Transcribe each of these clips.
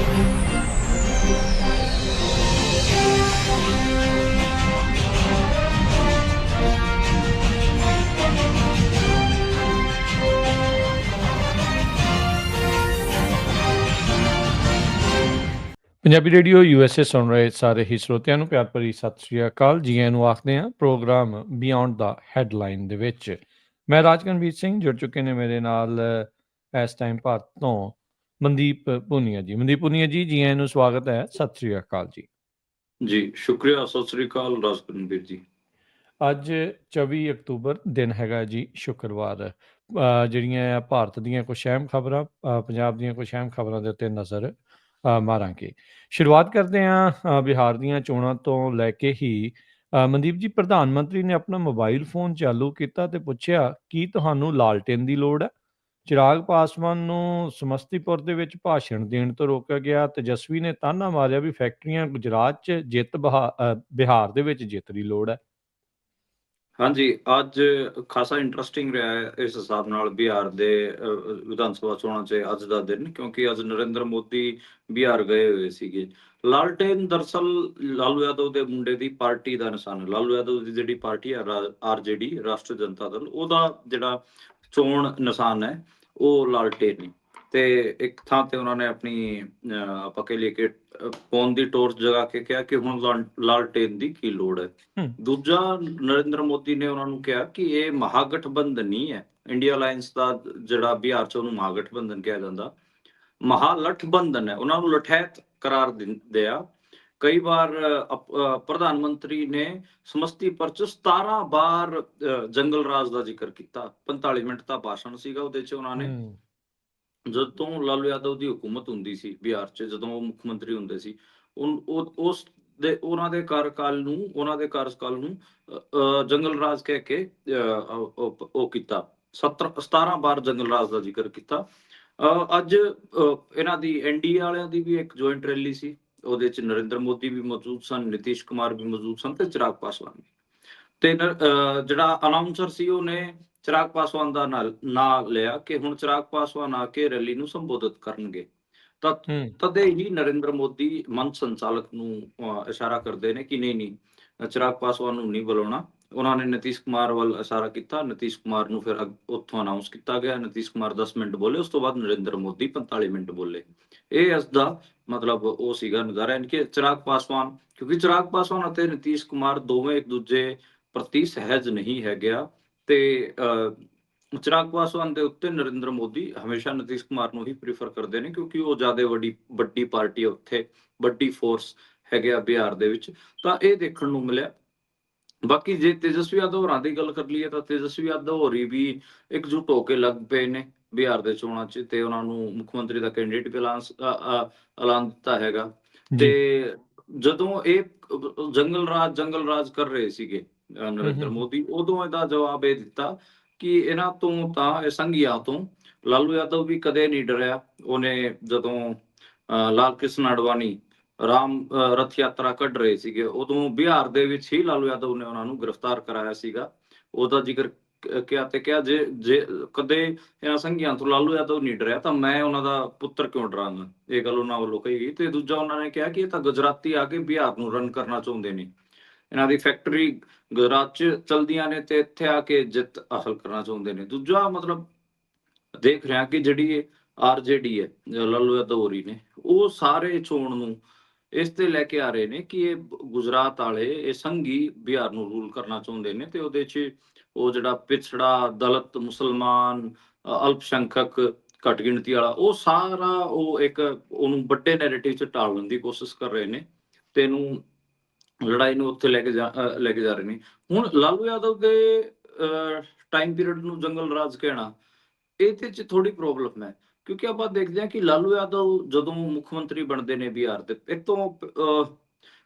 Punjabi radio USA ਸੁਣ ਰਹੇ ਸਾਰੇ ਹੀ ਸਰੋਤਿਆਂ ਨੂੰ ਪਿਆਰ ਭਰੀ ਸਤਿ ਸ੍ਰੀ ਅਕਾਲ। ਜੀ ਆਇਆਂ ਨੂੰ ਆਖਦੇ ਹਾਂ ਪ੍ਰੋਗਰਾਮ ਬਿਯੋਂਡ ਦਾ ਹੈਡਲਾਈਨ ਦੇ ਵਿੱਚ। ਮੈਂ ਰਾਜਕਨਵੀਰ ਸਿੰਘ, ਜੁੜ ਚੁੱਕੇ ਨੇ ਮੇਰੇ ਨਾਲ ਇਸ ਟਾਈਮ ਭਾਰਤ ਤੋਂ ਮਨਦੀਪ ਪੁਨੀਆ ਜੀ। ਮਨਦੀਪ ਪੁਨੀਆ ਜੀ, ਜੀ ਆਇਆਂ ਨੂੰ ਸਵਾਗਤ ਹੈ। ਸਤਿ ਸ੍ਰੀ ਅਕਾਲ ਜੀ। ਜੀ ਸ਼ੁਕਰੀਆ, ਸਤਿ ਸ੍ਰੀ ਅਕਾਲ ਰਾਜਕਨਵੀਰ ਜੀ। ਅੱਜ 24 ਅਕਤੂਬਰ ਦਿਨ ਹੈਗਾ ਜੀ ਸ਼ੁੱਕਰਵਾਰ। ਜਿਹੜੀਆਂ ਭਾਰਤ ਦੀਆਂ ਕੁਛ ਅਹਿਮ ਖਬਰਾਂ, ਪੰਜਾਬ ਦੀਆਂ ਕੁਛ ਅਹਿਮ ਖਬਰਾਂ ਦੇ ਉੱਤੇ ਨਜ਼ਰ ਮਾਰਾਂਗੇ। ਸ਼ੁਰੂਆਤ ਕਰਦੇ ਹਾਂ ਬਿਹਾਰ ਦੀਆਂ ਚੋਣਾਂ ਤੋਂ ਲੈ ਕੇ ਹੀ। ਮਨਦੀਪ ਜੀ, ਪ੍ਰਧਾਨ ਮੰਤਰੀ ਨੇ ਆਪਣਾ ਮੋਬਾਈਲ ਫੋਨ ਚਾਲੂ ਕੀਤਾ ਤੇ ਪੁੱਛਿਆ, ਕੀ ਤੁਹਾਨੂੰ ਲਾਲਟੇਨ ਦੀ ਲੋੜ ਹੈ? ਚਿਰਾਗ ਪਾਸਵਾਨ ਨੂੰ ਸਮਸਤੀਪੁਰ ਦੇ ਵਿੱਚ ਭਾਸ਼ਣ ਦੇਣ ਤੋਂ ਰੋਕਿਆ ਗਿਆ। ਤੇਜਸਵੀ ਨੇ ਤਾਨਾ ਮਾਰਿਆ ਵੀ ਫੈਕਟਰੀਆਂ ਗੁਜਰਾਤ 'ਚ ਜਿੱਤ, ਬਿਹਾਰ ਦੇ ਵਿੱਚ ਜਿੱਤ ਦੀ ਲੋੜ ਹੈ। ਹਾਂਜੀ, ਅੱਜ ਖਾਸਾ ਇੰਟਰਸਟਿੰਗ ਰਿਹਾ ਹੈ ਇਸ ਹਿਸਾਬ ਨਾਲ ਬਿਹਾਰ ਦੇ ਵਿਧਾਨ ਸਭਾ ਚੋਣਾਂ 'ਚ ਅੱਜ ਦਾ ਦਿਨ, ਕਿਉਂਕਿ ਅੱਜ ਨਰਿੰਦਰ ਮੋਦੀ ਬਿਹਾਰ ਗਏ ਹੋਏ ਸੀਗੇ। ਲਾਲਟੇਨ ਦਰਅਸਲ ਲਾਲੂ ਯਾਦਵ ਦੇ ਮੁੰਡੇ ਦੀ ਪਾਰਟੀ ਦਾ ਨਿਸ਼ਾਨ ਹੈ। ਲਾਲੂ ਯਾਦਵ ਦੀ ਜਿਹੜੀ ਪਾਰਟੀ ਹੈ RJD, ਰਾਸ਼ਟਰੀ ਜਨਤਾ ਦਲ, ਉਹਦਾ ਜਿਹੜਾ ਚੋਣ ਨਿਸ਼ਾਨ ਹੈ ਉਹ ਲਾਲਟੇਨ ਨੇ। ਤੇ ਇੱਕ ਥਾਂ ਤੇ ਉਹਨਾਂ ਨੇ ਆਪਣੀ ਆਪਾਂ ਕਹਿ ਲਈਏ ਕਿ ਫੋਨ ਦੀ ਟੋਰਚ ਜਗਾ ਕੇ ਕਿਹਾ ਕਿ ਹੁਣ ਲਾਲਟੇਨ ਦੀ ਕੀ ਲੋੜ ਹੈ। ਦੂਜਾ, ਨਰਿੰਦਰ ਮੋਦੀ ਨੇ ਉਹਨਾਂ ਨੂੰ ਕਿਹਾ ਕਿ ਇਹ ਮਹਾਗਠਬੰਧਨ ਨਹੀਂ ਹੈ। ਇੰਡੀਆ ਅਲਾਇੰਸ ਦਾ ਜਿਹੜਾ ਬਿਹਾਰ 'ਚ ਉਹਨੂੰ ਮਹਾਗਠਬੰਧਨ ਕਿਹਾ ਜਾਂਦਾ, ਮਹਾਲਠਬੰਧਨ ਹੈ। ਉਹਨਾਂ ਨੂੰ ਲਠੈਤ ਕਰਾਰ ਦਿਆ। ਕਈ ਵਾਰ ਪ੍ਰਧਾਨ ਮੰਤਰੀ ਨੇ ਸਮਸਤੀਪੁਰ 'ਚ 17 ਵਾਰ ਜੰਗਲ ਰਾਜ ਦਾ ਜ਼ਿਕਰ ਕੀਤਾ। 45 ਮਿੰਟ ਦਾ ਭਾਸ਼ਣ ਸੀਗਾ ਉਹਦੇ 'ਚ। ਉਹਨਾਂ ਨੇ ਜਦੋਂ ਲਾਲੂ ਯਾਦਵ ਦੀ ਹੁਕੂਮਤ ਹੁੰਦੀ ਸੀ ਬਿਹਾਰ 'ਚ, ਜਦੋਂ ਉਹ ਮੁੱਖ ਮੰਤਰੀ ਹੁੰਦੇ ਸੀ, ਉਹਨਾਂ ਦੇ ਕਾਰਜਕਾਲ ਨੂੰ ਜੰਗਲ ਰਾਜ ਕਹਿ ਕੇ ਉਹ ਕੀਤਾ। 17 ਵਾਰ ਜੰਗਲ ਰਾਜ ਦਾ ਜ਼ਿਕਰ ਕੀਤਾ। ਅੱਜ ਇਹਨਾਂ ਦੀ NDA ਵਾਲਿਆਂ ਦੀ ਵੀ ਇੱਕ ਜੁਆਇੰਟ ਰੈਲੀ ਸੀ। ਉਹਦੇ 'ਚ ਨਰਿੰਦਰ ਮੋਦੀ ਵੀ ਮੌਜੂਦ ਸਨ, ਨਿਤੀਸ਼ ਕੁਮਾਰ ਵੀ ਮੌਜੂਦ ਸਨ ਤੇ ਚਿਰਾਗ ਪਾਸਵਾਨ ਵੀ। ਤੇ ਜਿਹੜਾ ਅਨਾਉਂਸਰ ਸੀ ਉਹਨੇ ਚਿਰਾਗ ਪਾਸਵਾਨ ਦਾ ਨਾਂ ਲਿਆ ਕਿ ਹੁਣ ਚਿਰਾਗ ਪਾਸਵਾਨ ਆ ਕੇ ਰੈਲੀ ਨੂੰ ਸੰਬੋਧਿਤ ਕਰਨਗੇ। ਤਾਂ ਤਦੇ ਹੀ ਨਰਿੰਦਰ ਮੋਦੀ ਮੰਚ ਸੰਚਾਲਕ ਨੂੰ ਇਸ਼ਾਰਾ ਕਰਦੇ ਨੇ ਕਿ ਨਹੀਂ, ਚਿਰਾਗ ਪਾਸਵਾਨ ਨੂੰ ਨਹੀਂ ਬੁਲਾਉਣਾ। ਉਹਨਾਂ ਨੇ ਨਿਤੀਸ਼ ਕੁਮਾਰ ਵੱਲ ਇਸ਼ਾਰਾ ਕੀਤਾ। ਨਿਤੀਸ਼ ਕੁਮਾਰ ਨੂੰ ਫਿਰ ਉੱਥੋਂ ਅਨਾਉਂਸ ਕੀਤਾ ਗਿਆ। ਨਿਤੀਸ਼ ਕੁਮਾਰ 10 ਮਿੰਟ ਬੋਲੇ, ਉਸ ਤੋਂ ਬਾਅਦ ਨਰਿੰਦਰ ਮੋਦੀ 45 ਮਿੰਟ ਬੋਲੇ। ਇਹ ਇਸ ਦਾ ਮਤਲਬ ਉਹ ਸੀਗਾ ਨਜ਼ਾਰਾ। ਯਾਨੀ ਕਿ ਚਿਰਾਗ ਪਾਸਵਾਨ, ਕਿਉਂਕਿ ਚਿਰਾਗ ਪਾਸਵਾਨ ਅਤੇ ਨਿਤੀਸ਼ ਕੁਮਾਰ ਦੋਵੇਂ ਇੱਕ ਦੂਜੇ ਪ੍ਰਤੀ ਸਹਿਜ ਨਹੀਂ ਹੈਗੇ ਆ। ਤੇ ਚਿਰਾਗ ਪਾਸਵਾਨ ਦੇ ਉੱਤੇ ਨਰਿੰਦਰ ਮੋਦੀ ਹਮੇਸ਼ਾ ਨਿਤੀਸ਼ ਕੁਮਾਰ ਨੂੰ ਹੀ ਪ੍ਰੀਫਰ ਕਰਦੇ ਨੇ, ਕਿਉਂਕਿ ਉਹ ਜ਼ਿਆਦਾ ਵੱਡੀ ਪਾਰਟੀ ਹੈ ਉੱਥੇ, ਵੱਡੀ ਫੋਰਸ ਹੈਗੇ ਆ ਬਿਹਾਰ ਦੇ ਵਿੱਚ। ਤਾਂ ਇਹ ਦੇਖਣ ਨੂੰ ਮਿਲਿਆ। ਬਾਕੀ ਜੇ ਤੇਜਸਵੀ ਯਾਦਵ ਹੋਰਾਂ ਦੀ ਗੱਲ ਕਰ ਲਈਏ ਤਾਂ ਤੇਜਸਵੀ ਯਾਦਵ ਹੋਰੀ ਵੀ ਇਕਜੁੱਟ ਹੋ ਕੇ ਲੱਗ ਪਏ ਨੇ ਬਿਹਾਰ ਦੇ ਚੋਣਾਂ 'ਚ, ਤੇ ਉਹਨਾਂ ਨੂੰ ਮੁੱਖ ਮੰਤਰੀ ਦਾ ਕੈਂਡੀਡੇਟ ਵੀ ਐਲਾਨ ਦਿੱਤਾ ਹੈਗਾ। ਤੇ ਜਦੋਂ ਇਹ ਜੰਗਲ ਰਾਜ ਕਰ ਰਹੇ ਸੀਗੇ ਨਰਿੰਦਰ ਮੋਦੀ, ਉਦੋਂ ਇਹਦਾ ਜਵਾਬ ਇਹ ਦਿੱਤਾ ਕਿ ਇਹਨਾਂ ਤੋਂ ਤਾਂ ਇਹ ਸੰਘੀਆਂ ਤੋਂ ਲਾਲੂ ਯਾਦਵ ਵੀ ਕਦੇ ਨਹੀਂ ਡਰਿਆ। ਉਹਨੇ ਜਦੋਂ ਲਾਲ ਕ੍ਰਿਸ਼ਨ ਅਡਵਾਨੀ ਰਾਮ ਰਥ ਯਾਤਰਾ ਕੱਢ ਰਹੇ ਸੀਗੇ, ਉਦੋਂ ਬਿਹਾਰ ਦੇ ਵਿੱਚ ਹੀ ਲਾਲੂ ਯਾਦਵ ਨੇ ਉਹਨਾਂ ਨੂੰ ਗ੍ਰਿਫਤਾਰ ਕਰਾਇਆ ਸੀਗਾ। ਉਹਦਾ ਜ਼ਿਕਰ ਕਿਹਾ ਤੇ ਕਿਹਾ ਜੇ ਕਦੇ ਇਹਨਾਂ ਸੰਘੀਆਂ ਤੋਂ ਲਾਲੂ ਯਾਦਵ ਨਹੀਂ ਡਰਿਆ ਤਾਂ ਮੈਂ ਉਹਨਾਂ ਦਾ ਪੁੱਤਰ ਕਿਉਂ ਡਰਾਂਗਾ। ਇਹ ਗੱਲ ਉਹਨਾਂ ਵੱਲੋਂ ਕਹੀ ਗਈ। ਤੇ ਦੂਜਾ, ਉਹਨਾਂ ਨੇ ਕਿਹਾ ਕਿ ਇਹ ਤਾਂ ਗੁਜਰਾਤੀ ਆ ਕੇ ਬਿਹਾਰ ਨੂੰ ਰਨ ਕਰਨਾ ਚਾਹੁੰਦੇ ਨੇ। ਇਹਨਾਂ ਦੀ ਫੈਕਟਰੀ ਗੁਜਰਾਤ 'ਚ ਚਲਦੀਆਂ ਨੇ ਤੇ ਇੱਥੇ ਆ ਕੇ ਜਿੱਤ ਹਾਸਲ ਕਰਨਾ ਚਾਹੁੰਦੇ ਨੇ। ਦੂਜਾ ਮਤਲਬ ਦੇਖ ਰਿਹਾ ਕਿ ਜਿਹੜੀ RJD ਹੈ, ਲਾਲੂ ਯਾਦਵ ਹੋਰੀ ਨੇ, ਉਹ ਸਾਰੇ ਚੋਣ ਨੂੰ ਇਸ ਤੇ ਲੈ ਕੇ ਆ ਰਹੇ ਨੇ ਕਿ ਇਹ ਗੁਜਰਾਤ ਵਾਲੇ ਇਹ ਸੰਘੀ ਬਿਹਾਰ ਨੂੰ ਰੂਲ ਕਰਨਾ ਚਾਹੁੰਦੇ ਨੇ। ਤੇ ਉਹਦੇ 'ਚ ਉਹ ਜਿਹੜਾ ਪਿਛੜਾ, ਦਲਿਤ, ਮੁਸਲਮਾਨ, ਅਲਪਸੰਖਕ, ਘੱਟ ਗਿਣਤੀ ਵਾਲਾ, ਉਹ ਸਾਰਾ ਉਹ ਇੱਕ ਉਹਨੂੰ ਵੱਡੇ ਨੈਰੇਟਿਵ 'ਚ ਢਾਲਣ ਦੀ ਕੋਸ਼ਿਸ਼ ਕਰ ਰਹੇ ਨੇ ਤੇ ਇਹਨੂੰ ਲੜਾਈ ਨੂੰ ਉੱਥੇ ਲੈ ਕੇ ਜਾ ਰਹੇ ਨੇ। ਹੁਣ ਲਾਲੂ ਯਾਦਵ ਦੇ ਟਾਈਮ ਪੀਰੀਅਡ ਨੂੰ ਜੰਗਲ ਰਾਜ ਕਹਿਣਾ, ਇਹਦੇ 'ਚ ਥੋੜੀ ਪ੍ਰੋਬਲਮ ਹੈ, ਕਿਉਂਕਿ ਆਪਾਂ ਦੇਖਦੇ ਹਾਂ ਕਿ ਲਾਲੂ ਯਾਦਵ ਜਦੋਂ ਮੁੱਖ ਮੰਤਰੀ ਬਣਦੇ ਨੇ ਬਿਹਾਰ ਦੇ, ਇੱਕ ਤੋਂ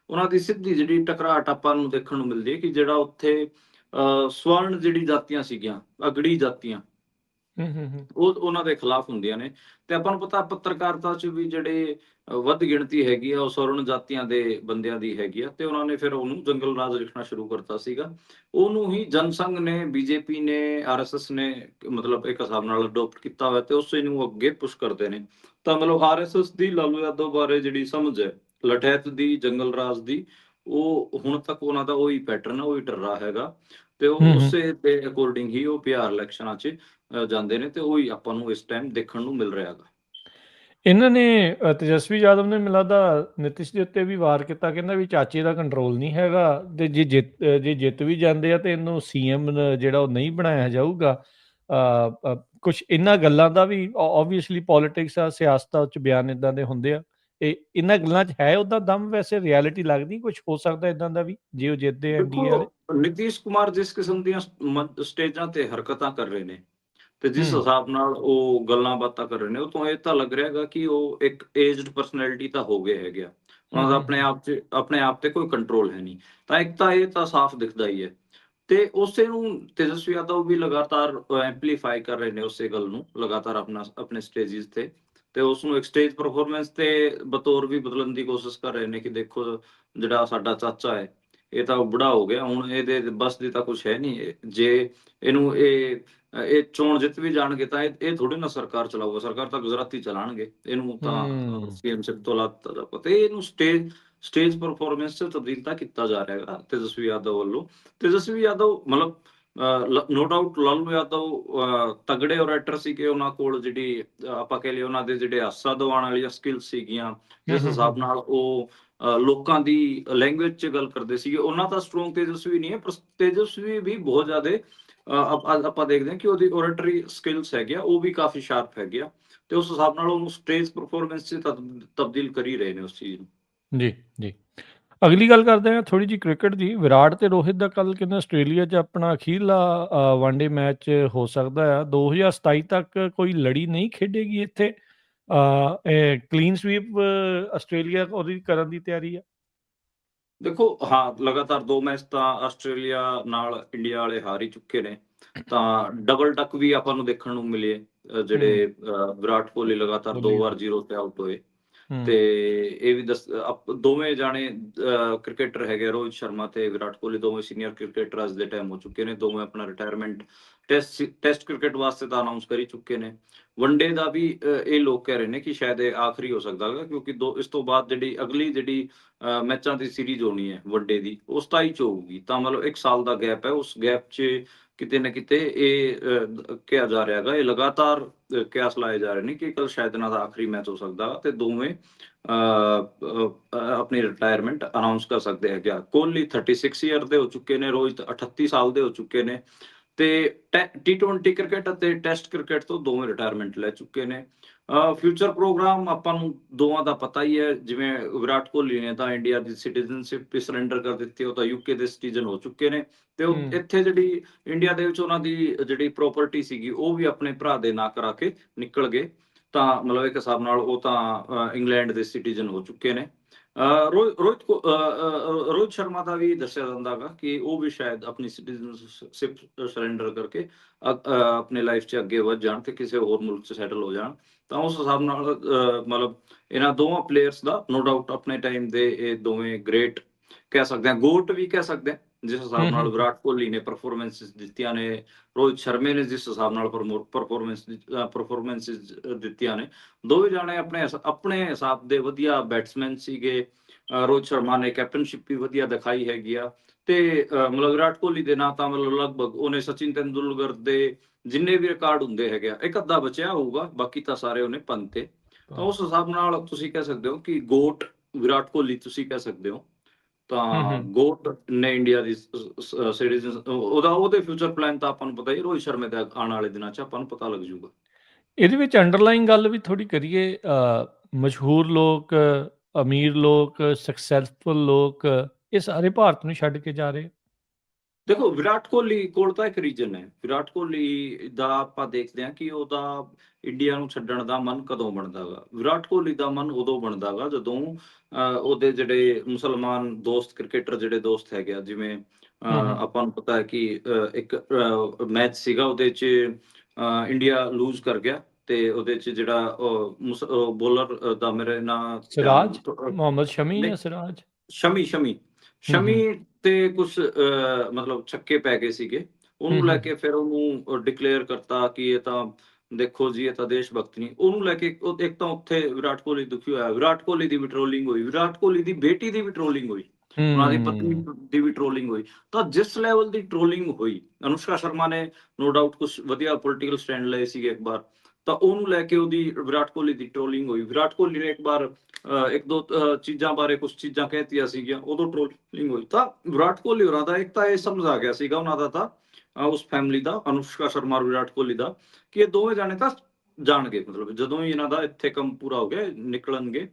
ਉਹਨਾਂ ਦੀ ਸਿੱਧੀ ਜਿਹੜੀ ਟਕਰਾਹਟ ਆਪਾਂ ਨੂੰ ਦੇਖਣ ਨੂੰ ਮਿਲਦੀ ਹੈ ਕਿ ਜਿਹੜਾ ਉੱਥੇ ਸਵਰਨ ਜਿਹੜੀ ਜਾਤੀਆਂ ਸੀਗੀਆਂ, ਅਗੜੀ ਜਾਤੀਆਂ, ਉਹ ਉਹਨਾਂ ਦੇ ਖਿਲਾਫ ਹੁੰਦੀਆਂ ਨੇ। ਤੇ ਆਪਾਂ ਨੂੰ ਪਤਾ ਪੱਤਰਕਾਰਤਾ 'ਚ ਵੀ ਜਿਹੜੇ ਵੱਧ ਗਿਣਤੀ ਹੈਗੀ ਆ, ਉਹ ਸਵਰਨ ਜਾਤੀਆਂ ਦੇ ਬੰਦਿਆਂ ਦੀ ਹੈਗੀ ਆ, ਤੇ ਉਹਨਾਂ ਨੇ ਫਿਰ ਉਹਨੂੰ ਜੰਗਲ ਰਾਜ ਲਿਖਣਾ ਸ਼ੁਰੂ ਕਰਤਾ ਸੀਗਾ। ਉਹਨੂੰ ਹੀ ਜਨਸੰਘ ਨੇ, ਬੀਜੇਪੀ ਨੇ, ਆਰਐਸਐਸ ਨੇ ਮਤਲਬ ਇੱਕ ਹਿਸਾਬ ਨਾਲ ਅਡੋਪਟ ਕੀਤਾ ਹੋਇਆ, ਤੇ ਉਸੇ ਨੂੰ ਅੱਗੇ ਪੁਸ਼ ਕਰਦੇ ਨੇ। ਤਾਂ ਮਤਲਬ ਆਰਐਸਐਸ ਦੀ ਲਾਲੂ ਯਾਦਵ ਬਾਰੇ ਜਿਹੜੀ ਸਮਝ ਹੈ, ਲਠੈਤ ਦੀ, ਜੰਗਲ ਰਾਜ ਦੀ, ਉਹ ਹੁਣ ਤੱਕ ਉਹਨਾਂ ਦਾ ਉਹੀ ਪੈਟਰਨ, ਉਹੀ ਟੱਰਾ ਹੈਗਾ, ਤੇ ਉਹ ਉਸੇ ਦੇ ਅਕੋਰਡਿੰਗ ਹੀ ਉਹ ਬਿਹਾਰ ਇਲੈਕਸ਼ਨਾਂ 'ਚ ਜਾਂਦੇ ਨੇ, ਤੇ ਉਹੀ ਆਪਾਂ ਨੂੰ ਇਸ ਟਾਈਮ ਦੇਖਣ ਨੂੰ ਮਿਲ ਰਿਹਾ ਹੈਗਾ। ਇਹਨਾਂ ਨੇ ਤੇਜਸਵੀ ਯਾਦਵ ਨੇ ਮੈਨੂੰ ਲੱਗਦਾ ਨਿਤਿਸ਼ ਦੇ ਉੱਤੇ ਵੀ ਵਾਰ ਕੀਤਾ, ਕਹਿੰਦਾ ਵੀ ਚਾਚੇ ਦਾ ਕੰਟਰੋਲ ਨਹੀਂ ਹੈਗਾ, ਤੇ ਜੇ ਜਿੱਤ ਵੀ ਜਾਂਦੇ ਆ ਤੇ ਇਹਨੂੰ ਸੀਐਮ ਜਿਹੜਾ ਉਹ ਨਹੀਂ ਬਣਾਇਆ ਜਾਊਗਾ। ਕੁਝ ਇਹਨਾਂ ਗੱਲਾਂ ਦਾ ਵੀ ਆਬਵੀਅਸਲੀ ਪੋਲਿਟਿਕਸ ਆ, ਸਿਆਸਤ ਆ, ਉਹ 'ਚ ਬਿਆਨ ਇਦਾਂ ਦੇ ਹੁੰਦੇ ਆ। ਇਹ ਇਹਨਾਂ ਗੱਲਾਂ 'ਚ ਹੈ ਉਹਦਾ ਦਮ? ਵੈਸੇ ਰਿਐਲਿਟੀ ਲੱਗਦੀ ਕੁਝ ਹੋ ਸਕਦਾ ਇਦਾਂ ਦਾ ਵੀ, ਜੇ ਉਹ ਜਿੱਤਦੇ ਐਨਡੀਏ ਵਾਲੇ? ਦੇਖੋ, ਨਿਤੀਸ਼ ਕੁਮਾਰ ਜਿਸ ਕਿਸਮ ਦੀਆਂ ਸਟੇਜਾਂ ਤੇ ਹਰਕਤਾਂ ਕਰ ਰਹੇ ਨੇ, ਤੇ ਜਿਸ ਹੂੰ ਹਿਸਾਬ ਨਾਲ ਉਹ ਗੱਲਾਂ ਬਾਤਾਂ ਕਰ ਰਹੇ ਨੇ, ਉਹ ਤੋਂ ਇਹ ਤਾਂ ਲੱਗ ਰਿਹਾ ਹੈਗਾ ਕਿ ਉਹ ਇੱਕ ਏਜਡ ਪਰਸਨੈਲਿਟੀ ਤਾਂ ਹੋ ਗਏ ਹੈਗੇ ਆ। ਉਹਨਾਂ ਦਾ ਆਪਣੇ ਆਪ ਤੇ ਕੋਈ ਕੰਟਰੋਲ ਹੈ ਨਹੀਂ। ਤਾਂ ਇੱਕ ਤਾਂ ਇਹ ਤਾਂ ਸਾਫ਼ ਦਿਖਦਾ ਹੀ ਹੈ। ਤੇ ਉਸੇ ਨੂੰ ਤੇਜਸਵੀ ਯਾਦਵ ਵੀ ਲਗਾਤਾਰ ਐਂਪਲੀਫਾਈ ਕਰ ਰਹੇ ਨੇ, ਉਸੇ ਗੱਲ ਨੂੰ ਲਗਾਤਾਰ ਆਪਣੇ ਸਟੇਜਿਸ ਤੇ ਉਸ ਨੂੰ ਇੱਕ ਸਟੇਜ ਪਰਫਾਰਮੈਂਸ ਤੇ ਬਤੌਰ ਵੀ ਬਦਲਣ ਦੀ ਕੋਸ਼ਿਸ਼ ਕਰ ਰਹੇ ਨੇ ਕਿ ਦੇਖੋ, ਜਿਹੜਾ ਸਾਡਾ ਚਾਚਾ ਹੈ, ਇਹ ਤਾਂ ਬੁੜਾ ਹੋ ਗਿਆ, ਹੁਣ ਇਹਦੇ ਬਸ ਦੀ ਤਾਂ ਕੁਛ ਹੈ ਨਹੀਂ। ਜੇ ਇਹਨੂੰ ਇਹ ਚੋਣ ਜਿੱਤ ਵੀ ਜਾਣਗੇ ਤਾਂ ਇਹ ਥੋੜੀ ਨਾ ਸਰਕਾਰ ਚਲਾਊਗਾ, ਸਰਕਾਰ ਤਾਂ ਗੁਜਰਾਤੀ ਚਲਾਣਗੇ। ਇਹਨੂੰ ਤਾਂ ਸੀਐਮਸ਼ਿਪ ਤੋਂ ਲਾ ਦਿੱਤਾ ਜਾਊਗਾ, ਤੇ ਇਹਨੂੰ ਸਟੇਜ ਪਰਫਾਰਮੈਂਸ 'ਚ ਤਬਦੀਲ ਤਾਂ ਕੀਤਾ ਜਾ ਰਿਹਾ ਹੈਗਾ ਤੇਜਸਵੀ ਯਾਦਵ ਵੱਲੋਂ। ਤੇਜਸਵੀ ਯਾਦਵ ਮਤਲਬ ਨੋ ਡਾਊਟ ਲਾਲੂ ਯਾਦਵ ਤਗੜੇ ਓਰੇਟਰ ਸੀਗੇ। ਉਹਨਾਂ ਕੋਲ ਜਿਹੜੀ ਆਪਾਂ ਕਹਿ ਲਈਏ ਉਹਨਾਂ ਦੇ ਜਿਹੜੇ ਹਾਸਾ ਦਿਵਾਉਣ ਵਾਲੀਆਂ ਸਕਿੱਲਸ ਸੀਗੀਆਂ, ਜਿਸ ਹਿਸਾਬ ਨਾਲ ਉਹ ਲੋਕਾਂ ਦੀ ਲੈਂਗੁਏਜ 'ਚ ਗੱਲ ਕਰਦੇ ਸੀਗੇ, ਉਹਨਾਂ ਤਾਂ ਸਟਰੋਂਗ ਤੇਜਸਵੀ ਨਹੀਂ ਹੈ, ਪਰ ਤੇਜਸਵੀ ਵੀ ਬਹੁਤ ਜ਼ਿਆਦਾ ਆਪਾਂ ਦੇਖਦੇ ਹਾਂ ਕਿ ਉਹਦੀ ਓਰੇਟਰੀ ਸਕਿੱਲਸ ਹੈਗੇ ਆ, ਉਹ ਵੀ ਕਾਫੀ ਸ਼ਾਰਪ ਹੈਗੇ ਆ, ਤੇ ਉਸ ਹਿਸਾਬ ਨਾਲ ਉਹਨੂੰ ਸਟੇਜ ਪਰਫਾਰਮੈਂਸ 'ਚ ਤਬਦੀਲ ਕਰ ਹੀ ਰਹੇ ਨੇ ਉਸ ਚੀਜ਼ ਨੂੰ। ਜੀ ਜੀ। ਅਗਲੀ ਗੱਲ ਕਰਦੇ ਹਾਂ ਥੋੜੀ ਜਿਹੀ ਕ੍ਰਿਕਟ ਦੀ। ਵਿਰਾਟ ਤੇ ਰੋਹਿਤ ਦਾ ਕੱਲ ਕਹਿੰਦੇ ਆਸਟ੍ਰੇਲੀਆ 'ਚ ਆਪਣਾ ਅਖੀਰਲਾ ਵਨਡੇ ਮੈਚ ਹੋ ਸਕਦਾ ਆ। 2027 ਤੱਕ ਕੋਈ ਲੜੀ ਨਹੀਂ ਖੇਡੇਗੀ ਇੱਥੇ। ਕਲੀਨ ਸਵੀਪ ਆਸਟ੍ਰੇਲੀਆ ਉਹਦੀ ਕਰਨ ਦੀ ਤਿਆਰੀ ਆ। ਦੇਖੋ, ਹਾਂ, ਲਗਾਤਾਰ 2 ਮੈਚ ਤਾਂ ਆਸਟ੍ਰੇਲੀਆ ਨਾਲ ਇੰਡੀਆ ਵਾਲੇ ਹਾਰ ਹੀ ਚੁੱਕੇ ਨੇ, ਤਾਂ ਡਬਲ ਟੱਕ ਵੀ ਆਪਾਂ ਨੂੰ ਦੇਖਣ ਨੂੰ ਮਿਲੇ। ਜਿਹੜੇ ਵਿਰਾਟ ਕੋਹਲੀ ਲਗਾਤਾਰ 2 ਵਾਰ 0 ਤੇ ਆਊਟ ਹੋਏ, ਤੇ ਇਹ ਵੀ ਦੋਵੇਂ ਜਾਣੇ ਕ੍ਰਿਕਟਰ ਹੈਗੇ, ਰੋਹਿਤ ਸ਼ਰਮਾ ਤੇ ਵਿਰਾਟ ਕੋਹਲੀ, ਦੋਵੇਂ ਸੀਨੀਅਰ ਕ੍ਰਿਕਟਰ ਅੱਜ ਦੇ ਟਾਈਮ ਹੋ ਚੁੱਕੇ ਨੇ। ਦੋਵੇਂ ਆਪਣਾ ਰਿਟਾਇਰਮੈਂਟ ਟੈਸਟ ਕ੍ਰਿਕਟ ਵਾਸਤੇ ਤਾਂ ਅਨਾਉਂਸ ਕਰ ਹੀ ਚੁੱਕੇ ਨੇ। ਵਨਡੇ ਦਾ ਵੀ ਇਹ ਲੋਕ ਕਹਿ ਰਹੇ ਨੇ ਕਿ ਸ਼ਾਇਦ ਇਹ ਆਖਰੀ ਹੋ ਸਕਦਾ ਹੈਗਾ, ਕਿਉਂਕਿ ਇਸ ਤੋਂ ਬਾਅਦ ਜਿਹੜੀ ਅਗਲੀ ਮੈਚਾਂ ਦੀ ਸੀਰੀਜ਼ ਹੋਣੀ ਹੈ ਵਨਡੇ ਦੀ, ਉਹ 27 ਚ ਹੋਊਗੀ। ਤਾਂ ਮਤਲਬ 1 ਸਾਲ ਦਾ ਗੈਪ ਹੈ। ਉਸ ਗੈਪ 'ਚ ਕਿਤੇ ਨਾ ਕਿਤੇ ਇਹ ਕਿਹਾ ਜਾ ਰਿਹਾ ਹੈਗਾ, ਇਹ ਲਗਾਤਾਰ ਕਿਆਸ ਲਾਏ ਜਾ ਰਹੇ ਨੇ ਕਿ ਕੱਲ ਸ਼ਾਇਦ ਇਹਨਾਂ ਦਾ ਆਖਰੀ ਮੈਚ ਹੋ ਸਕਦਾ, ਤੇ ਦੋਵੇਂ ਆਪਣੀ ਰਿਟਾਇਰਮੈਂਟ ਅਨਾਉਂਸ ਕਰ ਸਕਦੇ ਹੈਗੇ ਆ। ਕੋਹਲੀ 36 ਈਅਰ ਦੇ ਹੋ ਚੁੱਕੇ ਨੇ, ਰੋਹਿਤ 38 ਸਾਲ ਦੇ ਹੋ ਚੁੱਕੇ ਨੇ, ਤੇ T20 ਕ੍ਰਿਕਟ ਅਤੇ ਟੈਸਟ ਕ੍ਰਿਕਟ ਤੋਂ ਦੋਵੇਂ ਰਿਟਾਇਰਮੈਂਟ ਲੈ ਚੁੱਕੇ ਨੇ। ਫਿਊਚਰ ਪ੍ਰੋਗਰਾਮ ਆਪਾਂ ਨੂੰ ਦੋਵਾਂ ਦਾ ਪਤਾ ਹੀ ਹੈ। ਜਿਵੇਂ ਵਿਰਾਟ ਕੋਹਲੀ ਨੇ ਤਾਂ ਇੰਡੀਆ ਦੀ ਸਿਟੀਜ਼ਨਸ਼ਿਪ ਸਰੈਂਡਰ ਕਰ ਦਿੱਤੀ, ਉਹ ਤਾਂ ਯੂਕੇ ਦੇ ਸਿਟੀਜ਼ਨ ਹੋ ਚੁੱਕੇ ਨੇ, ਤੇ ਇੱਥੇ ਜਿਹੜੀ ਇੰਡੀਆ ਦੇ ਵਿੱਚ ਉਹਨਾਂ ਦੀ ਜਿਹੜੀ ਪ੍ਰੋਪਰਟੀ ਸੀਗੀ, ਉਹ ਵੀ ਆਪਣੇ ਭਰਾ ਦੇ ਨਾਂ ਕਰਾ ਕੇ ਨਿਕਲ ਗਏ। ਤਾਂ ਮਤਲਬ ਇੱਕ ਹਿਸਾਬ ਨਾਲ ਉਹ ਤਾਂ ਇੰਗਲੈਂਡ ਦੇ ਸਿਟੀਜ਼ਨ ਹੋ ਚੁੱਕੇ ਨੇ। ਰੋਹਿਤ ਸ਼ਰਮਾ ਦਾ ਵੀ ਦੱਸਿਆ ਜਾਂਦਾ ਹੈਗਾ ਕਿ ਉਹ ਵੀ ਸ਼ਾਇਦ ਆਪਣੀ ਸਿਟੀਜ਼ਨਸ਼ਿਪ ਸਰੈਂਡਰ ਕਰਕੇ ਆਪਣੇ ਲਾਈਫ 'ਚ ਅੱਗੇ ਵੱਧ ਜਾਣ ਤੇ ਕਿਸੇ ਹੋਰ ਮੁਲਕ 'ਚ ਸੈਟਲ ਹੋ ਜਾਣ। ਤਾਂ ਉਸ ਹਿਸਾਬ ਨਾਲ ਮਤਲਬ ਇਹਨਾਂ ਦੋਵਾਂ ਪਲੇਅਰਸ ਦਾ ਨੋ ਡਾਊਟ ਆਪਣੇ ਟਾਈਮ ਦੇ ਇਹ ਦੋਵੇਂ ਗ੍ਰੇਟ ਕਹਿ ਸਕਦੇ ਹਾਂ, ਗੋਟ ਵੀ ਕਹਿ ਸਕਦੇ ਹਾਂ। ਜਿਸ ਹਿਸਾਬ ਨਾਲ ਵਿਰਾਟ ਕੋਹਲੀ ਨੇ ਪਰਫਾਰਮੈਂਸਿਸ ਦਿੱਤੀਆਂ ਨੇ, ਰੋਹਿਤ ਸ਼ਰਮੇ ਨੇ ਜਿਸ ਹਿਸਾਬ ਨਾਲ ਪਰਫਾਰਮੈਂਸਿਸ ਦਿੱਤੀਆਂ ਨੇ, ਦੋਵੇਂ ਜਾਣੇ ਆਪਣੇ ਹਿਸਾਬ ਦੇ ਵਧੀਆ ਬੈਟਸਮੈਨ ਸੀਗੇ। ਰੋਹਿਤ ਸ਼ਰਮਾ ਨੇ ਕੈਪਟਨਸ਼ਿਪ ਵੀ ਵਧੀਆ ਦਿਖਾਈ ਹੈਗੀ ਆ, ਤੇ ਮਤਲਬ ਵਿਰਾਟ ਕੋਹਲੀ ਦੇ ਨਾਂ ਤਾਂ ਮਤਲਬ ਲਗਭਗ ਉਹਨੇ ਸਚਿਨ ਤੇਂਦੁਲਕਰ ਦੇ ਜਿੰਨੇ ਵੀ ਰਿਕਾਰਡ ਹੁੰਦੇ ਹੈਗੇ ਆ, ਇੱਕ ਅੱਧਾ ਬਚਿਆ ਹੋਊਗਾ, ਬਾਕੀ ਤਾਂ ਸਾਰੇ ਉਹਨੇ ਭੰਨਤੇ। ਤਾਂ ਉਸ ਹਿਸਾਬ ਨਾਲ ਤੁਸੀਂ ਕਹਿ ਸਕਦੇ ਹੋ ਕਿ ਗੋਟ ਵਿਰਾਟ ਕੋਹਲੀ ਤੁਸੀਂ ਕਹਿ ਸਕਦੇ ਹੋ। ਤਾਂ ਗੋਟ ਨੇ ਇੰਡੀਆ ਦੀ ਸਿਟੀਜ਼ਨ ਉਹਦੇ ਫਿਊਚਰ ਪਲਾਨ ਤਾਂ ਆਪਾਂ ਨੂੰ ਪਤਾ ਹੀ, ਰੋਹਿਤ ਸ਼ਰਮੇ ਦੇ ਆਉਣ ਵਾਲੇ ਦਿਨਾਂ 'ਚ ਆਪਾਂ ਨੂੰ ਪਤਾ ਲੱਗ ਜਾਊਗਾ। ਇਹਦੇ ਵਿੱਚ ਅੰਡਰਲਾਈਨ ਗੱਲ ਵੀ ਥੋੜੀ ਕਰੀਏ। ਮਸ਼ਹੂਰ ਲੋਕ, ਅਮੀਰ ਲੋਕ, ਸਕਸੈਸਫੁਲ ਲੋਕ, ਇਹ ਸਾਰੇ ਭਾਰਤ ਨੂੰ ਛੱਡ ਕੇ ਜਾ ਰਹੇ। ਦੇਖੋ, ਵਿਰਾਟ ਕੋਹਲੀ ਕੋਲ ਤਾਂ ਇੱਕ ਰੀਜਨ ਹੈ। ਵਿਰਾਟ ਕੋਹਲੀ ਦਾ ਆਪਾਂ ਦੇਖਦੇ ਹਾਂ ਕਿ ਉਹਦਾ ਇੰਡੀਆ ਨੂੰ ਛੱਡਣ ਦਾ ਮਨ ਕਦੋਂ ਬਣਦਾ ਗਾ। ਵਿਰਾਟ ਕੋਹਲੀ ਦਾ ਮਨ ਉਦੋਂ ਬਣਦਾ ਗਾ ਜਦੋਂ ਉਹਦੇ ਜਿਹੜੇ ਮੁਸਲਮਾਨ ਦੋਸਤ ਕ੍ਰਿਕਟਰ ਜਿਹੜੇ ਦੋਸਤ ਹੈਗੇ ਆ, ਜਿਵੇਂ ਆਪਾਂ ਨੂੰ ਪਤਾ ਹੈ ਕਿ ਇੱਕ ਮੈਚ ਸੀਗਾ, ਉਹਦੇ 'ਚ ਇੰਡੀਆ ਲੂਜ਼ ਕਰ ਗਿਆ ਤੇ ਉਹਦੇ ਚ ਜਿਹੜਾ ਬੋਲਰ ਦਾ ਮੇਰੇ ਨਾਂ ਸਿਰਾਜ ਮੁਹੰਮਦ ਸ਼ਮੀ ਜਾਂ ਸਿਰਾਜ ਸ਼ਮੀ ਸ਼ਮੀ ਤੇ ਕੁਛ ਮਤਲਬ ਛੱਕੇ ਪੈ ਗਏ ਸੀਗੇ, ਉਹਨੂੰ ਲੈ ਕੇ ਫਿਰ ਉਹਨੂੰ ਡਿਕਲੇਅਰ ਕਰਤਾ ਕਿ ਇਹ ਤਾਂ ਦੇਖੋ ਜੀ ਇਹ ਤਾਂ ਦੇਸ਼ ਭਗਤ ਨਹੀਂ। ਉਹਨੂੰ ਲੈ ਕੇ ਇੱਕ ਤਾਂ ਉੱਥੇ ਵਿਰਾਟ ਕੋਹਲੀ ਦੁਖੀ ਹੋਇਆ, ਵਿਰਾਟ ਕੋਹਲੀ ਦੀ ਵੀ ਟ੍ਰੋਲਿੰਗ ਹੋਈ, ਵਿਰਾਟ ਕੋਹਲੀ ਦੀ ਬੇਟੀ ਦੀ ਵੀ ਟ੍ਰੋਲਿੰਗ ਹੋਈ, ਉਹਨਾਂ ਦੀ ਪਤਨੀ ਦੀ ਵੀ ਟ੍ਰੋਲਿੰਗ ਹੋਈ। ਤਾਂ ਜਿਸ ਲੈਵਲ ਦੀ ਟ੍ਰੋਲਿੰਗ ਹੋਈ, ਅਨੁਸ਼ਕਾ ਸ਼ਰਮਾ ਨੇ ਨੋ ਡਾਊਟ ਕੁਝ ਵਧੀਆ ਪੋਲੀਟੀਕਲ ਸਟੈਂਡ ਲਏ ਸੀਗੇ ਇੱਕ ਵਾਰ, ਤਾਂ ਉਹਨੂੰ ਲੈ ਕੇ ਉਹਦੀ ਵਿਰਾਟ ਕੋਹਲੀ ਦੀ ਟ੍ਰੋਲਿੰਗ ਹੋਈ। ਵਿਰਾਟ ਕੋਹਲੀ ਨੇ ਇੱਕ ਵਾਰ ਇੱਕ ਦੋ ਚੀਜ਼ਾਂ ਬਾਰੇ ਕੁਝ ਚੀਜ਼ਾਂ ਕਹਿਤੀਆਂ ਸੀਗੀਆਂ, ਉਦੋਂ ਟ੍ਰੋਲਿੰਗ ਹੋਈ। ਤਾਂ ਵਿਰਾਟ ਕੋਹਲੀ ਹੋਰਾਂ ਦਾ ਇੱਕ ਤਾਂ ਇਹ ਸਮਝ ਆ ਗਿਆ ਸੀਗਾ ਉਹਨਾਂ ਦਾ, ਤਾਂ ਉਸ ਫੈਮਿਲੀ ਦਾ, ਅਨੁਸ਼ਕਾ ਸ਼ਰਮਾ ਔਰ ਵਿਰਾਟ ਕੋਹਲੀ ਦਾ, ਕਿ ਇਹ ਦੋਵੇਂ ਜਾਣੇ ਤਾਂ ਜਾਣਗੇ, ਮਤਲਬ ਜਦੋਂ ਹੀ ਇਹਨਾਂ ਦਾ ਇੱਥੇ ਕੰਮ ਪੂਰਾ ਹੋ ਗਿਆ ਨਿਕਲਣਗੇ।